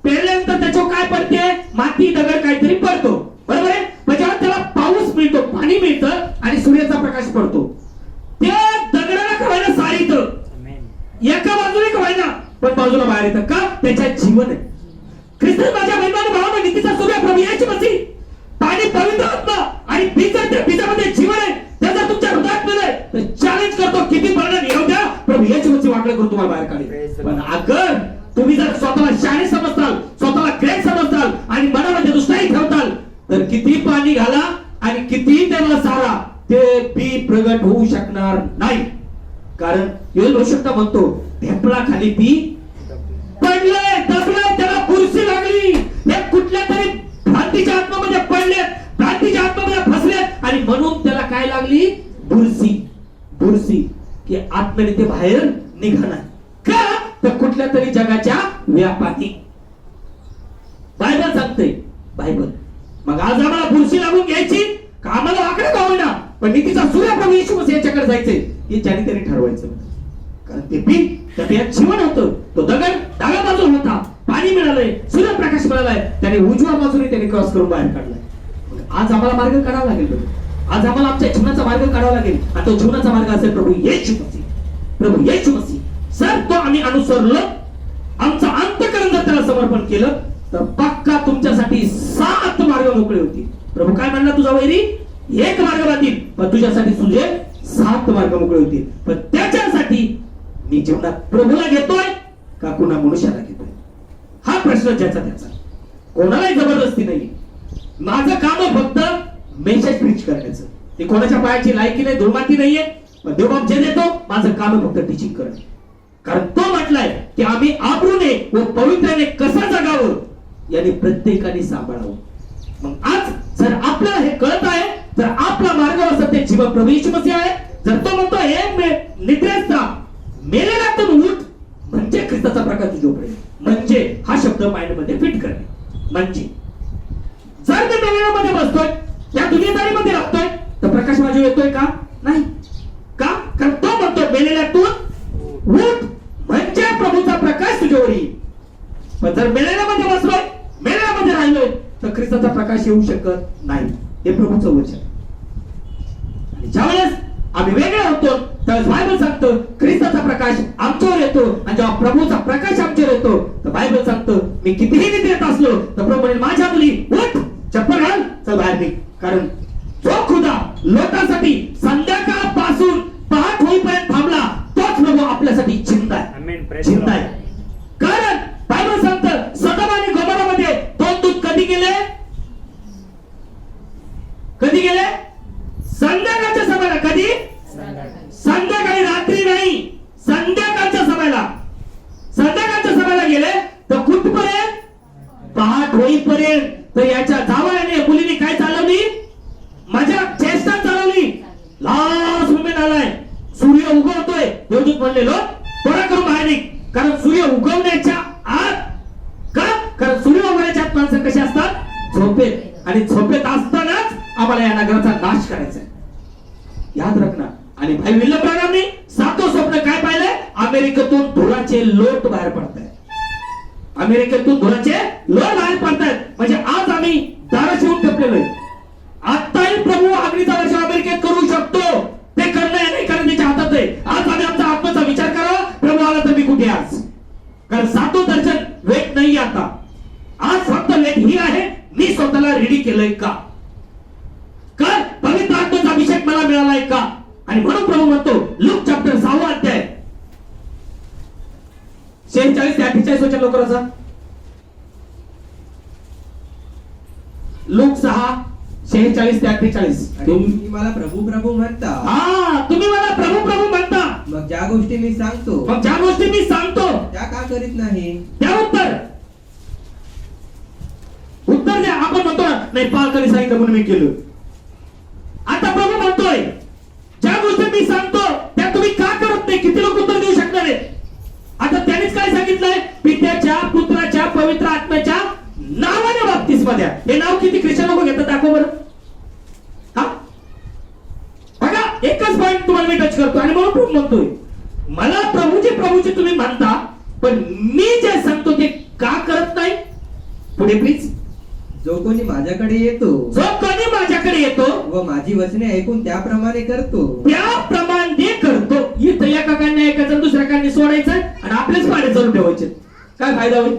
Speaker 2: पेरल्यानंतर त्याच्यावर काय पडते, माती दगड काहीतरी पडतो, बरोबर आहे. पण जेव्हा त्याला पाऊस मिळतो, पाणी मिळतं आणि सूर्याचा प्रकाश पडतो, त्या दगडाला खवायला सारीत एका बाजूने खवायला पण बाजूला बाहेर येतं का, त्याच्यात जीवन आहे. ख्रिस्त माझ्या बहिणी आणि भावांनो, नीतीचा सूर्य प्रभू येशू मसीह, पाणी पवित्र आत्मा आणि बीजामध्ये जीवन आहे. त्याचा तुमच्या हृदयात मिळालंय तर चॅलेंज करतो, किती परिणाम येऊ द्या, प्रभू येशू मसीह वाकडे करून तुम्हाला बाहेर काढेल. पण अगर तुम्ही जर स्वतःला शहाणे समजताल, स्वतःला ग्रेट समजताल आणि मनामध्ये दुष्टाई ठेवताल तर किती पाणी घाला आणि किती त्याला सारा, ते बी प्रगट होऊ शकणार नाही. कारण योएल भविष्यवक्ता म्हणतो, ढेपळा खाली बी पडलंय, दबलंय, त्याला बुरशी लागली. हे कुठल्या तरी भ्रांतीच्या आत्म्यामध्ये पडलेत, भ्रांतीच्या आत्म्यामध्ये फसलेत आणि म्हणून त्याला काय लागली, बुरशी, की आत्म्याने ते बाहेर निघाणार का, तर कुठल्या तरी जगाच्या व्यापाती. बायबल सांगते, बायबल. मग आज आम्हाला बुरशी लागून घ्यायची का, आम्हाला वाकडे का होईना पण नीतीचा सूर्य प्रभू येशू मसीह याच्याकडे जायचंय, हे ज्याने त्याने ठरवायचं. कारण ते पीक त्या बियात जीवन होतं, तो दगड डाव्या बाजूला होता, पाणी मिळालंय, सूर्यप्रकाश मिळालाय, त्याने उजव्या बाजूने त्याने क्रॉस करून बाहेर काढलाय. आज आम्हाला मार्ग काढावा लागेल, आज आम्हाला आमच्या जीवनाचा मार्ग काढावा लागेल. आणि तो जीवनाचा मार्ग असेल प्रभू येशू मसीह. सर तो आम्ही अनुसरलो, आमचं अंतःकरण जर त्याला समर्पण केलं तर पक्का तुमच्यासाठी 7 मार्ग मोकळे होतील. प्रभू काय म्हणला, तुझा वैरी 1 मार्ग राहतील पण तुझ्यासाठी तुझे 7 मार्ग मोकळे होतील. पण त्याच्यासाठी मी जीवनात प्रभूला घेतोय का कुणा मनुष्याला घेतोय, हा प्रश्न ज्याचा त्याचा, कोणालाही जबरदस्ती नाही. माझं काम फक्त मेसेज प्रीच करण्याचं, ते कोणाच्या पायाची लायकी नाही, धुळमाती नाहीये. पण देवबाप जे देतो, माझं काम फक्त टीचिंग करणं. कारण तो म्हटलाय की आम्ही आबरूने व पवित्राने कसं जगावं याने प्रत्येकाने सांभाळावं. मग आज जर आपल्याला हे कळत आहे, तर आपला मार्गावर सत्य जीवन प्रभू येशू मसीह आहे. जर तो म्हणतो हे निद्रेस्ता मेलेल्यातून उठ, म्हणजे ख्रिस्ताचा प्रकाश तुझ्यावर पडेल, म्हणजे हा शब्द माइंड मध्ये फिट करणे. म्हणजे जर मी मेलेल्यामध्ये बसतोय, या दुनियादारीमध्ये राहतोय तर प्रकाश माझ्यावर येतोय का, नाही का, कारण तो म्हणतो मेलेल्यातून उठ, म्हणजे प्रभूचा प्रकाश तुझ्यावर येईल. पण जर मेलेल्यामध्ये बसलोय, मेलेल्यामध्ये राहिलोय तर ख्रिस्ताचा प्रकाश येऊ शकत नाही. हे प्रभूचं वचन. आणि ज्यावेळेस आम्ही वेगळे होतो त्यावेळेस बायबल सांगतं ख्रिस्ताचा प्रकाश आमच्यावर येतो, आणि जेव्हा प्रभूचा प्रकाश आमच्यावर येतो तर बायबल सांगतं मी कितीही निद्रेत असलो तर प्रभू म्हणेल माझ्या मुली उठ, चप्पल घाल, चल बाहेर निघ. कारण जो खुदा लोटासाठी संध्याकाळपासून पहाट होईपर्यंत थांबला तोच प्रभू आपल्यासाठी जिंदा आहे, जिंदा आहे. कारण बायबल सांगतं सदोम आणि गोमोरामध्ये 2 दूत कधी गेले, कधी गेले? संध्याकाळच्या सभेला. कधी? संध्याकाळी, रात्री नाही, संध्याकाळच्या सभेला. संध्याकाळच्या सभेला गेले तर कुठपर्यंत? पहाट होईपर्यंत. तर याच्या जावयाने मुलीने काय चालवली? माझ्या चेष्टा चालवली. लास्ट मोमेंट आलाय, सूर्य उगवतोय. देवदूत म्हणले लोक त्वरा करून बाहेर निघ, कारण सूर्य उगवण्याच्या आत. का? कारण सूर्य उगवण्याच्या आत माणसं कशी असतात? झोपेत. आणि झोपेत असतानाच आम्हाला या नगराचा नाश करायचा आहे, याद रखना. आणि भाई विल्यम ब्रॅनमने 7वं स्वप्न काय पाहिलंय? अमेरिकेतून धुराचे लोट बाहेर पडतायत. अमेरिकेतून धुराचे लोट बाहेर पडतायत. म्हणजे आज आम्ही दाराशी येऊन ठेपलेलो आहे. आताही प्रभू अग्नीचा वर्ष अमेरिकेत करू शकतो. ते करणं नाही, कारण त्याच्या हातात आहे. आज आम्ही आमचा आत्माचा विचार करावा, प्रभू आला तर मी कुठे आज? कारण 7वं दर्शन वेट नाही आता. आज फक्त वेट ही आहे, मी स्वतःला रेडी केलंय का? कर पवित्र आत्म्याचा अभिषेक मला मिळालाय का? आणि म्हणून प्रभू म्हणतो लूक चॅप्टर 6 अध्याय 46 ते 48 वचन लवकर असा. लूक 6 46 ते 48.
Speaker 3: तुम्ही मला प्रभू प्रभू म्हणता.
Speaker 2: हा, तुम्ही मला प्रभू प्रभू म्हणता.
Speaker 3: मग ज्या गोष्टी मी सांगतो,
Speaker 2: मग ज्या गोष्टी मी सांगतो
Speaker 3: त्या का करीत नाही?
Speaker 2: त्या उत्तर द्या. आपण म्हणतो ना, नाही पालकांनी सांगितलं म्हणून मी केलं. आता प्रभू म्हणतोय ज्या गोष्टी मी सांगतो त्या तुम्ही का करत नाही? किती लोक उत्तर देऊ शकणार आहेत? आता त्यानेच काय सांगितलंय? पित्याच्या, पुत्राच्या, पवित्र आत्म्याच्या नावाने बाप्तिस्मा द्या. हे नाव किती ख्रिश्चन लोक घेतात दाखव बरं. हा बघा, एकच पॉइंट तुम्हाला मी टच करतो. आणि म्हणून प्रभू म्हणतोय मला प्रभूचे तुम्ही म्हणता, पण मी जे सांगतो ते का करत नाही? पुढे प्लीज.
Speaker 3: जो कोणी माझ्याकडे येतो,
Speaker 2: जो कोणी माझ्याकडे येतो
Speaker 3: व माझी वचने ऐकून त्याप्रमाणे करतो,
Speaker 2: त्याप्रमाणे करतो. इथं एका काढणे ऐकायचं, दुसऱ्या काढणे सोडायचं आणि आपलेच पाडे चालू ठेवायचे. काय फायदा होईल?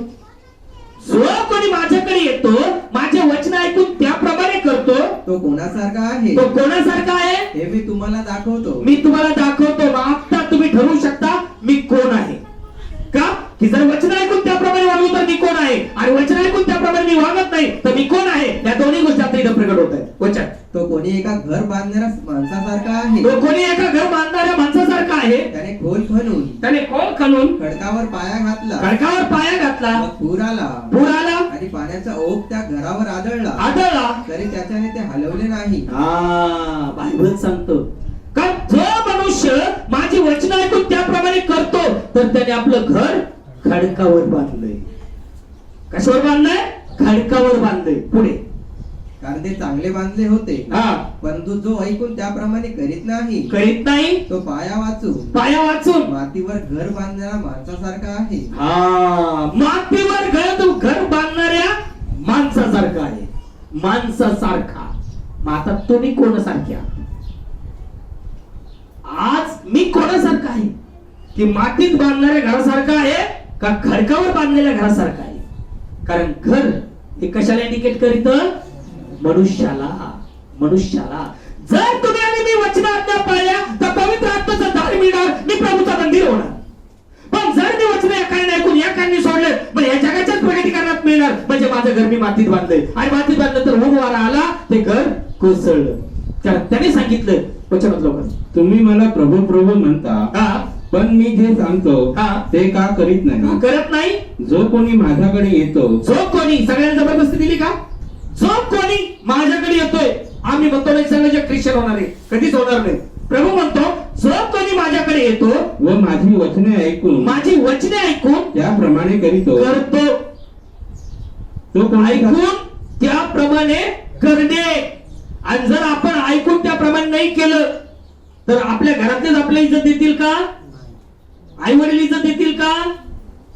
Speaker 2: जो कोणी माझ्याकडे येतो, माझे वचन ऐकून त्याप्रमाणे करतो,
Speaker 3: तो कोणासारखा आहे?
Speaker 2: तो कोणासारखा आहे
Speaker 3: हे मी तुम्हाला दाखवतो.
Speaker 2: मी तुम्हाला दाखवतो. मग आता तुम्ही ठरवू शकता मी कोण आहे का? की जर वचन ऐकून त्याप्रमाणे वागलो तर मी कोण आहे, आणि वचन ऐकून त्याप्रमाणे मी वागत नाही तर मी कोण आहे? या दोन्ही गोष्टी आता इथं प्रकट होत आहेत. वचन.
Speaker 3: तो कोणी एका घर बांधणाऱ्या माणसासारखा आहे.
Speaker 2: तो कोणी एका घर बांधणाऱ्या माणसासारखा आहे.
Speaker 3: त्याने खोल खणून,
Speaker 2: त्याने खोल खणून
Speaker 3: खडकावर पाया घातला,
Speaker 2: खडकावर पाया घातला,
Speaker 3: मग पूर आला,
Speaker 2: पूर आला
Speaker 3: आणि पाण्याचा ओघ त्या घरावर आदळला, तरी त्याच्याने ते हलवले नाही.
Speaker 2: हा, बायबल सांगतो का जो मनुष्य माझी वचन ऐकून त्याप्रमाणे करतो तर त्याने आपलं घर खडकावर बांधलंय. कशावर बांधलंय? खडकावर बांधलंय. पुढे.
Speaker 3: कारण ते चांगले बांधले होते,
Speaker 2: हा,
Speaker 3: परंतु जो ऐकून त्याप्रमाणे करीत नाही
Speaker 2: तो
Speaker 3: पाया वाचून
Speaker 2: वाचून
Speaker 3: मातीवर घर बांधणाऱ्या माणसासारखा आहे.
Speaker 2: हा, मातीवर घर बांधणाऱ्या माणसासारखा आहे. माणसासारखा. मग आता तुम्ही कोणासारखे आहात? आज मी कोणासारखा आहे? की मातीत बांधणाऱ्या घरासारखा आहे का खडकावर बांधलेल्या घरासारखा आहे? कारण घर हे कशाला इंडिकेट करीत? मनुष्याला. मनुष्याला. जर तुम्ही आणि मी वचन आज्ञा पाळल्या तर पवित्र आत्म्याचं दार मिळणार, मी प्रभूचा मंदिर होणार. पण जर मी वचन एकाने ऐकून एकाने सोडले मग या जगाच्याच प्रगतीकरणात मिळणार. म्हणजे माझं घर मी मातीत बांधलंय, आणि मातीत बांधलं तर ऊन वारा आला ते घर कोसळलं. कारण त्याने सांगितलं वचनात लोक
Speaker 5: तुम्ही मला प्रभू प्रभू म्हणता,
Speaker 2: हा,
Speaker 5: पण मी जे सांगतो
Speaker 2: हा,
Speaker 5: ते का करीत नाही?
Speaker 2: करत नाही.
Speaker 5: जो कोणी माझ्याकडे येतो,
Speaker 2: जो कोणी, सगळ्यांना जबरदस्ती दिली का? जो कोणी माझ्याकडे येतोय, आम्ही म्हणतो नाही सगळे जे ख्रिश्चन होणार आहे, कधीच होणार नाही. प्रभू म्हणतो जो कोणी माझ्याकडे येतो
Speaker 5: व माझी वचने ऐकून
Speaker 2: त्याप्रमाणे
Speaker 5: करीतो,
Speaker 2: करतो.
Speaker 5: तो कोणी
Speaker 2: ऐकून त्याप्रमाणे करणे. आणि जर आपण ऐकून त्याप्रमाणे नाही केलं तर आपल्या घरातलेच आपल्या इज्जत देतील का? आई वडील इज्जत देतील का?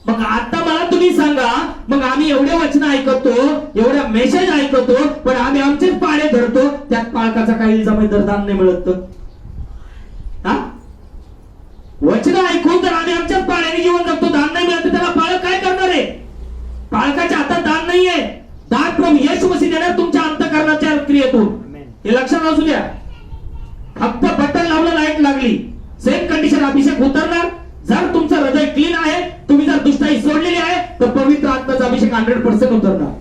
Speaker 2: मग आता मला तुम्ही सांगा, मग आम्ही एवढे वचन ऐकतो, एवढ्या मेसेज ऐकतो, पण आम्ही आमचेच पाडे धरतो, त्यात पाळकाचा काही जमेदार दान नाही मिळत तर? हा? वचन ऐकून तर आम्ही आमच्याच पाण्याने जीवन जगतो, दान नाही मिळत, त्याला पाळक काय करणार आहे? पाळकाच्या हातात दान नाहीये, दान प्रभू येशू मसीह देणार तुमच्या अंतःकरणाच्या क्रियेतून. हे लक्षात असू द्या. फक्त बटन लावलं, लाईट लागली, सेम कंडिशन अभिषेक उतरणार. जर तुमचं हृदय क्लीन आहे, तुम्ही जर दुष्टाई सोडलेली आहे, तर पवित्र आत्म्याचा अभिषेक 100% उतरणार.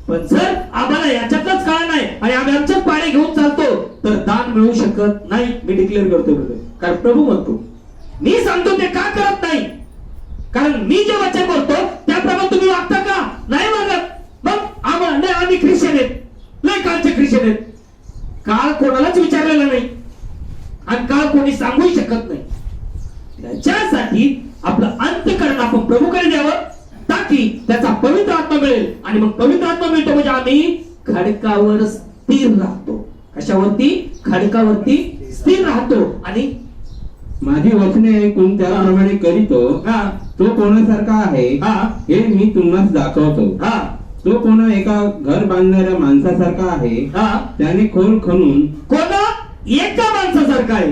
Speaker 2: पण जर आम्हाला याच्यातच काळ नाही आणि आम्ही आमच्याच पाणी घेऊन चालतो, तर दान मिळू शकत नाही. मी डिक्लेअर करतो, कारण प्रभू म्हणतो, मी सांगतो ते का करत नाही, कारण मी जे वचन बोलतो त्याप्रमाणे तुम्ही वागता का? नाही वागत. मग आम्हाला नाही, आम्ही ख्रिश्चन आहेत, लय काळचे ख्रिश्चन आहेत. काळ कोणालाच विचारलेला नाही आणि काळ कोणी सांगू शकत नाही. त्याच्यासाठी आपलं अंतःकरण आपण प्रभूकडे द्यावं, ताकी त्याचा पवित्र आत्मा मिळेल. आणि मग पवित्र आत्मा मिळतो म्हणजे आम्ही खडकावर स्थिर राहतो. कशावरती? खडकावरती स्थिर राहतो. आणि
Speaker 5: माझी वचने ऐकून त्याप्रमाणे करीतो तो कोणासारखा आहे हे मी तुम्हाला दाखवतो. तो कोण एका घर बांधणाऱ्या माणसासारखा आहे, त्याने खोल खणून.
Speaker 2: कोणा? एका माणसासारखा आहे.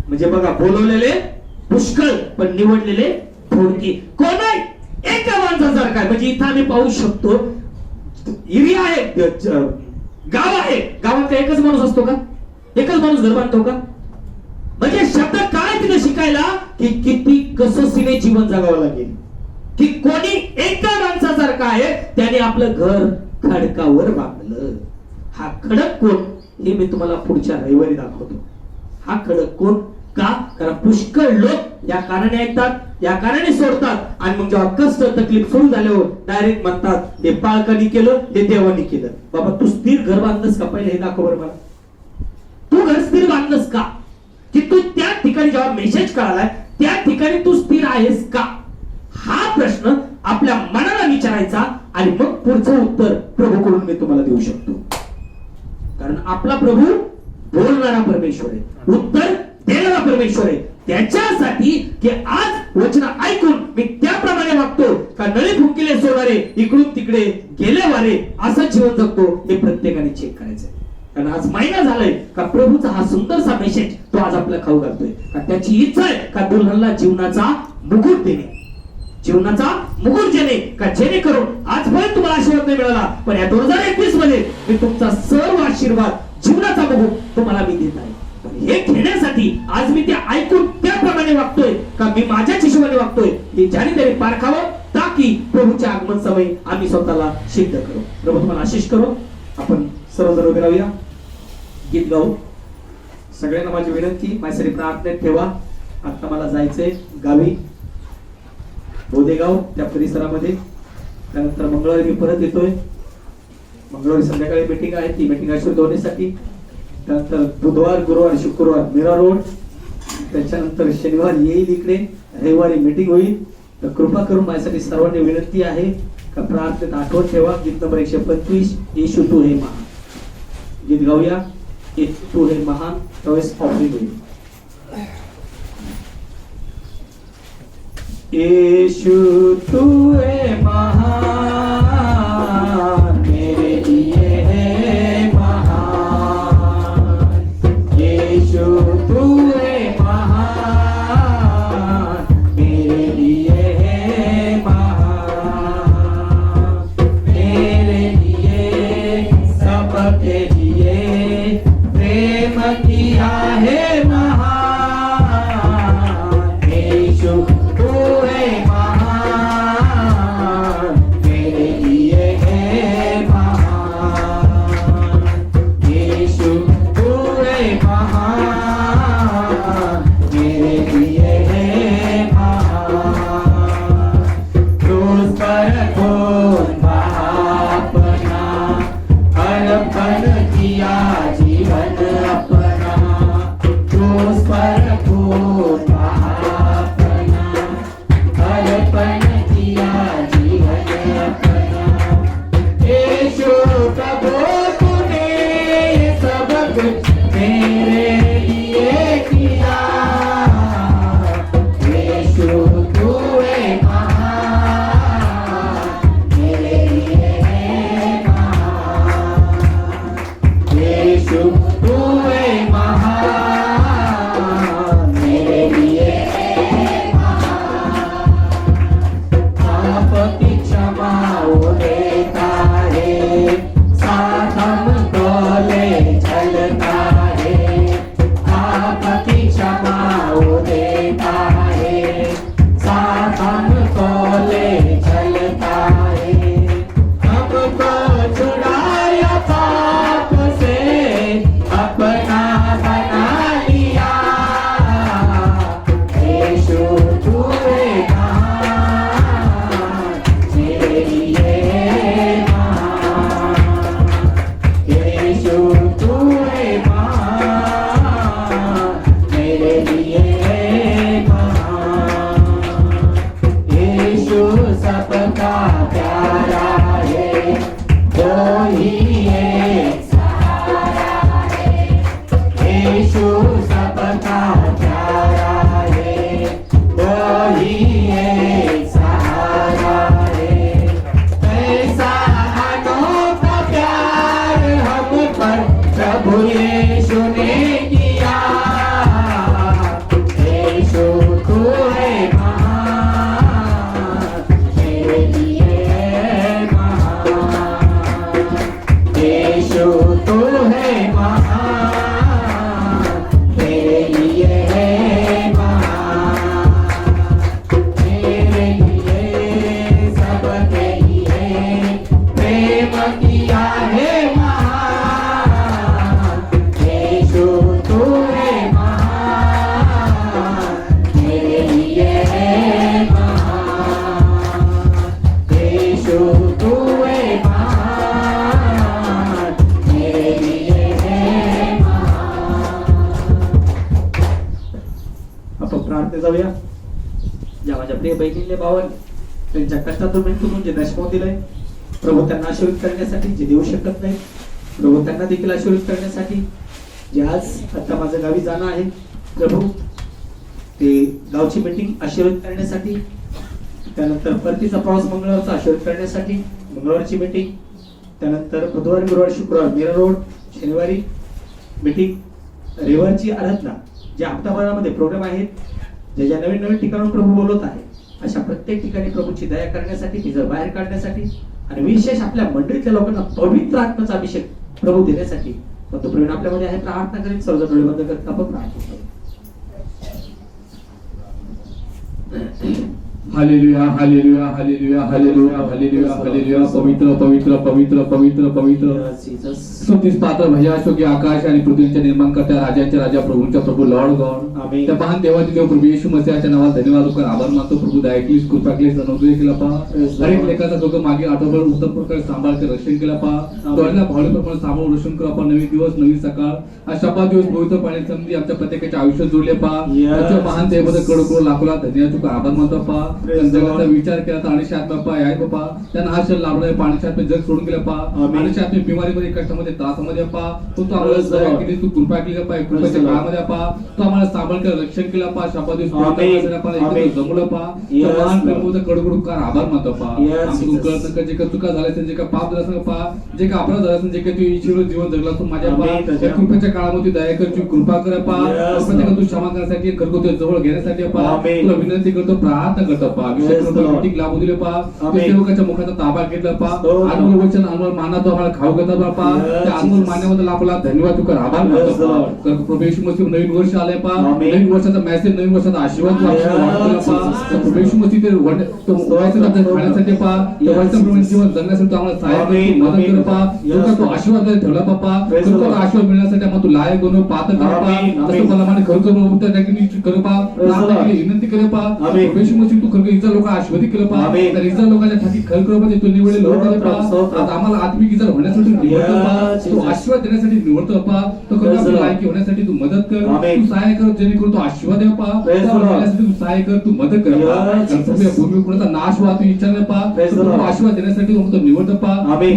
Speaker 2: म्हणजे बघा, बोलवलेले पुष्कळ पण निवडलेले थोडके. कोण आहे? एका माणसासारखा आहे. म्हणजे इथं आम्ही पाहू शकतो, एरिया आहे, गाव आहे, गावात एकच माणूस असतो का? एकच माणूस घर बांधतो का? म्हणजे शब्द काय तिने शिकायला की किती कसोसीने जीवन जगावं लागेल, की कोणी एका माणसासारखा आहे, त्याने आपलं घर खडकावर बांधलं. हा खडक कोण हे मी तुम्हाला पुढच्या रविवारी दाखवतो. हा खडक कोण? का? कारण पुष्कळ लोक या कारणे ऐकतात, या कारणे सोडतात, आणि मग जेव्हा कष्ट तकलीफ सुरू झाल्यावर डायरेक्ट म्हणतात ते पाळकानी केलं, ते देवानी केलं. बाबा, तू स्थिर घर बांधलंस का? पहिले हे दाखव बरं मला. तू घर स्थिर बांधलंस का? की तू त्या ठिकाणी जेव्हा मेसेज कळालाय त्या ठिकाणी तू स्थिर आहेस का? हा प्रश्न आपल्या मनाला विचारायचा, आणि मग पुढचं उत्तर प्रभूकडून मी तुम्हाला देऊ शकतो. कारण आपला प्रभू बोलणारा परमेश्वर आहे, उत्तर देणारा परमेश्वर आहे. त्याच्यासाठी की आज वचन ऐकून मी त्याप्रमाणे वागतो का, नळी फुंकिले सोडणारे इकडून तिकडे गेले वारे असं जीवन जगतो, हे प्रत्येकाने चेक करायचंय. कारण आज महिना झालाय का प्रभूचा हा सुंदरसा मेसेज तो आज आपल्या खाऊ घालतोय का, त्याची इच्छा आहे का दुल्हनला जीवनाचा मुकुट देणे, जीवनाचा मुकुट देणे, का जेणेकरून आजपर्यंत तुम्हाला आशीर्वाद नाही मिळाला, पण या 2021 मध्ये मी तुमचा सर्व आशीर्वाद जीवनाचा मुकुट तुम्हाला मी देत आहे. हे घेण्यासाठी आज मी ते ऐकून त्याप्रमाणे वागतोय का, मी माझ्याच हिशोबाने वागतोय, हे ज्याने तरी पारखावं, ताकी प्रभूच्या आगमन समय आम्ही स्वतःला सिद्ध करू. प्रभू तुम्हाला आशीष करू. आपण सर्वजण उभे राहूया, गीत गाऊ. सगळ्यांना माझी विनंती, माझ्यासाठी प्रार्थनेत ठेवा. आता मला जायचंय गावी, बोदेगाव त्या परिसरामध्ये. त्यानंतर मंगळवारी मी परत येतोय. मंगळवारी संध्याकाळी मीटिंग आहे, ती मीटिंग आशीर्वाद होण्यासाठी. त्यानंतर बुधवार, गुरुवार, शुक्रवार मीरा रोड. त्याच्यानंतर शनिवार येईल इकडे, रविवारी मीटिंग होईल. तर कृपा करून माझ्यासाठी सर्वांनी विनंती आहे का प्रार्थनेत आठवण ठेवा. गीत नंबर 125, येशू तू हे महान. गीत गाऊया, येशू तू हे महान. त्यावेळेस ऑफरिंग होईल. येशू तू हे महान, मेरे लिए है महान. येशू तू हे महान, मेरे लिए है महान. मेरे लिए, सबके लिए प्रेम किया है महान. येशू महान. यीशु सबका प्यारा है, वही एक सहारा है। ऐसा अनोखा प्यार हम पर प्रभु यीशु ने किया। यीशु तू है महान, मेरे लिए महान। यीशु तू है महान, मेरे लिए महान। मेरे लिए सबके लिए प्रेम किया है महान। यीशु तू है महान, मेरे लिए महान। यीशु तू है महान, मेरे लिए महान। आपण प्रार्थना जाऊया. ज्या माझ्या प्रिय बहिणीले भावन त्यांच्या कष्टातून मेहनतून जे दशमोन दिलंय, प्रभू त्यांना आशीर्वाद करण्यासाठी, जे देऊ शकत नाही प्रभू त्यांना देखील आशीर्वाद करण्यासाठी, जे आज आता माझं गावी जाणं आहे प्रभू, ते गावची मीटिंग आशीर्वाद करण्यासाठी, त्यानंतर परतीचा प्रवास मंगळवारचा आशीर्वाद करण्यासाठी, मंगळवारची मीटिंग, त्यानंतर बुधवार गुरुवार शुक्रवार मीरा रोड, शनिवारी मीटिंग, रविवारची आराधना, ज्या हप्ताभरामध्ये प्रोग्राम आहेत, ज्या नवीन नवीन ठिकाणून प्रभू बोलत आहे, अशा प्रत्येक ठिकाणी प्रभूची दया करण्यासाठी, ती जर बाहेर काढण्यासाठी आणि विशेष आपल्या मंडळीतल्या लोकांना पवित्र आत्म्याचा अभिषेक प्रभू देण्यासाठी तो प्रवीण आपल्यामध्ये आहे. प्रार्थना करीत सर्व डोळे बंद करत आपण प्रार्थना करू.
Speaker 6: Hallelujah hallelujah hallelujah hallelujah hallelujah hallelujah. पवित्र पवित्र पवित्र पवित्र पवित्र
Speaker 2: जीसस
Speaker 6: स्तुतीस पात्र भयाशो की आकाश आणि पृथ्वीच्या निर्माण करत्या राजाच्या राजा प्रभूंच्या प्रभू लॉर्ड गॉड,
Speaker 2: आमेन.
Speaker 6: त्या महान देवाचे देव प्रभू येशू मसीहाच्या नावात धन्यवाद कर आभार मानतो प्रभू. दयाकीस कृपा केलीस अनुग्रह केला पा. हर एक लेखाचा दोघं मागे आठवडा उत्तम प्रकारे सांभाळते रक्षण केला पा. डोळ्याला भावले प्रमाणे सांभाळून रक्षण करा पा. नवीन दिवस नवीन सकाळ अशा 5 दिवस पवित्र पाणी समधी आमच्या प्रत्येकाच्या आयुष्य जोडले पा. त्याच्या महान देवाबद्दल कडकडून लाखोला धन्यवाद तुका आभार मानतो पा. जगाचा विचार केला तर आणि आत्मा पा आहे बापा. त्यांना हा शरीर लाभणार पाण्याच्या आत्मे जग सोडून गेला पा. आणि आत्मे बिमारीमध्ये कष्टामध्ये त्रासामध्ये पा. तो आम्हाला दया केली, तू कृपा केली पा. कृपेच्या काळामध्ये पा तो आम्हाला सांभाळ केला, रक्षण केला पा. शाबादिवस जमलं पा. महान प्रभूचा कडकडून कार आभार मानतो पा. आमचं कळत नका जे काही चुका झाल्या जे काही पाप झाला पा, जे काही अपराध झाला जे काही तू ईश्वर जीवन जगला तू माझ्या पा. त्या कृपेच्या काळामध्ये दया कर, तू कृपा कर पा. प्रत्येक तू क्षमा करण्यासाठी घरगुती जवळ घेण्यासाठी पा. तुला विनंती करतो, प्रार्थना करतो पा. विशेष मीटिंग लागू दिले पा. सेवकाच्या मुखाचा ताबा घेतला पा. अनमोल वचन अनमोल माना तो आम्हाला खाऊ घेतला पा. त्या अनमोल मान्याबद्दल आपला धन्यवाद तुका आभार मानतो पा. प्रभू येशू मसीह नवीन वर्ष आले पा. नवीन वर्षाचा मेसेज, नवीन वर्षाचा आशीर्वाद तू आमच्यावर वाढवला पा. प्रभू येशू मसीह ते तो खाण्यासाठी पा. त्या वचनाप्रमाणे जीवन जगण्यासाठी तू आम्हाला सहाय्य कर, मदत कर पा. तुका तो आशीर्वाद ठेवला पा. तुका आशीर्वाद मिळण्यासाठी आम्हाला तू लायक बनव, पात्र कर पा. जसं मला माने खरं करून उत्तर निश्चित कर पा. प्रार्थना केली, विनंती करे पा. प्रभू येशू मसीह तू खरं इतर लोक आशीर्वादित केलं पा. तर इतर लोकांच्या ठाकी खरं करून तू निवडले लोक आले पा. आज आम्हाला आत्मिक इतर होण्यासाठी निवडतो पा. तू आशीर्वाद देण्यासाठी निवडतो पा. तो खरं आपली लायकी होण्यासाठी तू मदत कर, तू सहाय्य कर, जेणेकरून तू आशीर्वाद दे पा. देण्यासाठी तू सहाय्य कर, तू मदत कर पा. भूमी कुणाचा नाश व्हा तू इच्छा नाही पा. आशीर्वाद देण्यासाठी तो निवडतो पा.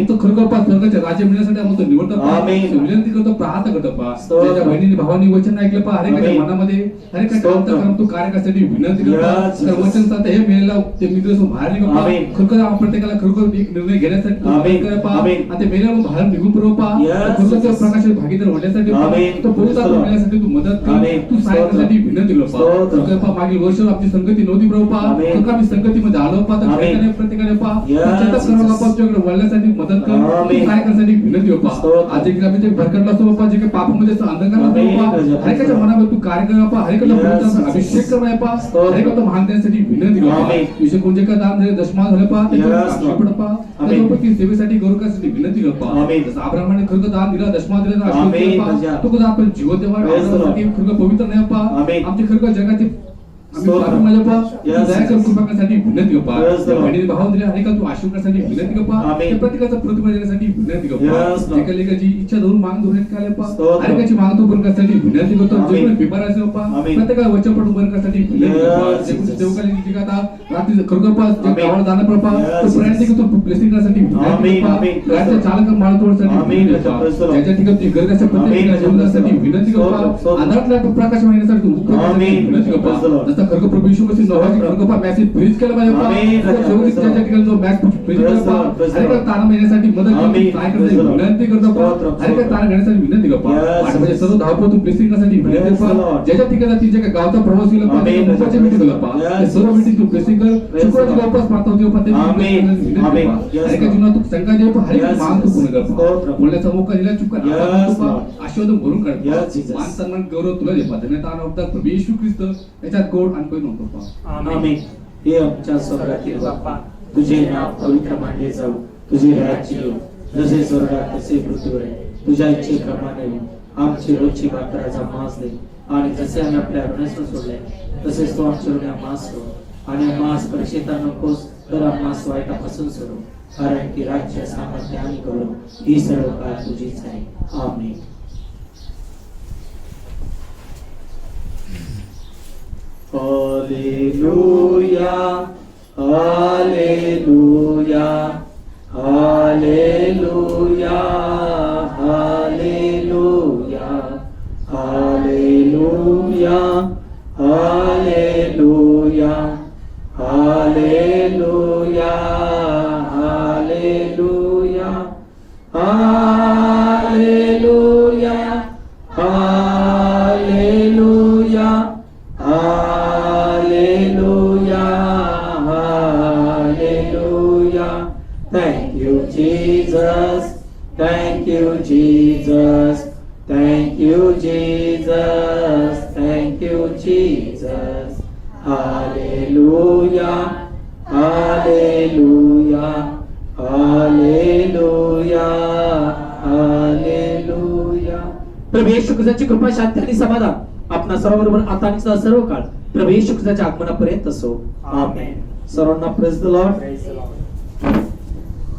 Speaker 6: तो खरं पा. स्वर्गाचे राज्य मिळण्यासाठी आम्हाला तो निवडतो पा. विनंती करतो, प्रार्थना करतो पा. त्याच्या बहिणीने भावांनी वचन ऐकलं पा. हरेकाच्या मनामध्ये हरेकाच्या अंतःकरणात तू कार्य करण्यासाठी विनंती करतो. तर वचन साथ हे मेलेला ते मित्र बाहेर निघू पा. खरं प्रत्येकाला खरोखर एक निर्णय घेण्यासाठी पा. आणि मेल्या बाहेर निघून पुरव पा. खरोखर प्रकाशात भागीदार होण्यासाठी तो पुरुषात मिळण्यासाठी तू मदत कर, तू सहाय्य करण्यासाठी विनंती करतो पा. मागील वर्ष आमची संगती नव्हती प्रभू पा. खरं आम्ही संगतीमध्ये आलो पा. तर प्रत्येकाने पा तुझ्याकडे वळण्यासाठी मदत कर, तू सहाय्य करण्यासाठी विनंती पा. आज जे आम्ही ते भरकटला असतो बाप्पा, जे काही पापामध्ये अंधकार असतो पा. हरेकाच्या मनामध्ये तू कार्य कर पा. हरेकाला अभिषेक कर पा. हरेकाला महान देण्यासाठी विनंती कर पा. विषय कोणते का दान दशमान झालं पा. त्याच्यापैकी सेवेसाठी गौरवासाठी विनंती कर पा. जसं अब्राह्मणे खरं दान दिला, दशमान दिला, आशीर्वाद दिला पा. तो कदा आपण जीवन देवा खरं पवित्र नाही पा. आमचे खरं जगाचे आम्ही प्रार्थना माझ्या पा
Speaker 1: Yes,
Speaker 6: दया कर कृपा करण्यासाठी विनंती गप्पा
Speaker 1: Yes, Lord.
Speaker 6: बहिणी भाव दिले आहे का तू आशीर्वाद करण्यासाठी विनंती गप्पा
Speaker 1: Amen.
Speaker 6: त्या प्रत्येकाचा प्रतिमा देण्यासाठी विनंती गप्पा
Speaker 1: Yes, Lord.
Speaker 6: एका लेखाची इच्छा धरून मागून धरून काय पा
Speaker 1: स्तोत्र.
Speaker 6: अनेकाची मागणी तो पूर्ण करण्यासाठी विनंती करतो
Speaker 1: Amen.
Speaker 6: जे कोणी बिमार असेल पा
Speaker 1: Amen.
Speaker 6: प्रत्येकाला वचन पडून बरं करण्यासाठी विनंती
Speaker 1: Yes,
Speaker 6: गप्पा जे
Speaker 1: Jesus.
Speaker 6: देवकाली जी आता रात्री खरोखर पा जे
Speaker 1: Amen.
Speaker 6: गावाला जाणार पडपा
Speaker 1: Yes,
Speaker 6: तो प्रयास
Speaker 1: Jesus.
Speaker 6: करतो ब्लेसिंग करण्यासाठी विनंती
Speaker 1: Amen.
Speaker 6: गप्पा
Speaker 1: Amen.
Speaker 6: गाडीच्या चालक माळ तोडण्यासाठी
Speaker 1: Amen.
Speaker 6: विनंती गप्पा
Speaker 1: Praise the Lord.
Speaker 6: ज्याच्या ठिकाणी गरज असेल प्रत्येक
Speaker 1: Amen.
Speaker 6: जीवनासाठी विनंती गप्पा
Speaker 1: स्तोत्र.
Speaker 6: आधारातल्या प्रकाश महिन्यासाठी तू मुक्त करण्यासाठी
Speaker 1: Amen.
Speaker 6: विनंती गप्पा
Speaker 1: Praise the Lord.
Speaker 6: जसा खरोखर प्रभू येशू मसीह नावाची खरोखर मॅसेज प्लीज केला पाहिजे
Speaker 1: Amen.
Speaker 6: बाबा शेवटी त्याच्या ठिकाणी जो मॅच प्लीज
Speaker 1: Praise
Speaker 6: केला
Speaker 1: the Lord. Praise the
Speaker 6: आणि
Speaker 1: Lord.
Speaker 6: तारा महिन्यासाठी मदत
Speaker 1: Amen.
Speaker 6: केली काय
Speaker 1: Praise the
Speaker 6: करता
Speaker 1: Lord.
Speaker 6: विनंती करतो
Speaker 1: स्तोत्र.
Speaker 6: आणि काय तारा घेण्यासाठी विनंती गप्पा
Speaker 1: Yes.
Speaker 6: आठ म्हणजे सर्व धावपळ तू प्लेसिंग करण्यासाठी विनंती
Speaker 1: Yes,
Speaker 6: गप्पा
Speaker 1: Lord.
Speaker 6: ज्याच्या ठिकाणी तिच्या काय गावचा प्रवास केला
Speaker 1: Amen.
Speaker 6: पाहिजे मीटिंग गप्पा
Speaker 1: Yes.
Speaker 6: ते सर्व मीटिंग तू प्लेसिंग कर
Speaker 1: Praise
Speaker 6: शुक्रवारी
Speaker 1: the Lord.
Speaker 6: वापस पाहता होती गप्पा ते
Speaker 1: Amen. Amen. Yes,
Speaker 6: आणि काय
Speaker 1: Lord.
Speaker 6: जीवनात तू शंका जे हर एक
Speaker 1: Yes,
Speaker 6: माग तू पूर्ण
Speaker 1: Jesus.
Speaker 6: गप्पा
Speaker 1: स्तोत्र.
Speaker 6: बोलण्याचा मोका दिला चुका
Speaker 1: Yes, Lord.
Speaker 6: आशीर्वाद भरून
Speaker 1: Yes,
Speaker 6: काढ
Speaker 1: Jesus.
Speaker 6: मान सन्मान गौरव तुला दे पाहते नाही तर अवतार प्रभू येशू ख्रिस्त याच्यात गोड आणि कोण नको
Speaker 2: आमेन. हे आमच्या स्वर्गातील बाप्पा, तुझे नाव पवित्र मानले जाऊ, तुझे राज्य येऊ, जसे स्वर्गात तसे पृथ्वीवर आहे. तुझ्या इच्छेप्रमाणे हो. आमची रोजची भाकर आज आम्हास दे, आणि जसे आम्ही आपल्या ऋणास सोडले तसेच तू आमच्या ऋण आम्हास सोड, आणि आम्हास परीक्षेत नकोस, तर आम्हास वाईटापासून सोडव, कारण की राज्य, सामर्थ्य आणि गौरव ही सर्व काळ तुझीच आहे. आमेन. Hallelujah, hallelujah, hallelujah, hallelujah, hallelujah, hallelujah, hallelujah, hallelujah, hallelujah, hallelujah. Hallelujah, hallelujah. Thank you, Jesus. Thank you, Jesus. Thank you, Jesus. Thank you, Jesus. Hallelujah, hallelujah, hallelujah, hallelujah. प्रभू येशू ख्रिस्ताची कृपा, शांती आणि समाधान आपणा सर्वांबरोबर आता आणि सदा सर्व काळ प्रभू येशू ख्रिस्ताच्या आगमनापर्यंत असो. आमेन. सर्वांना प्रेज द लॉर्ड.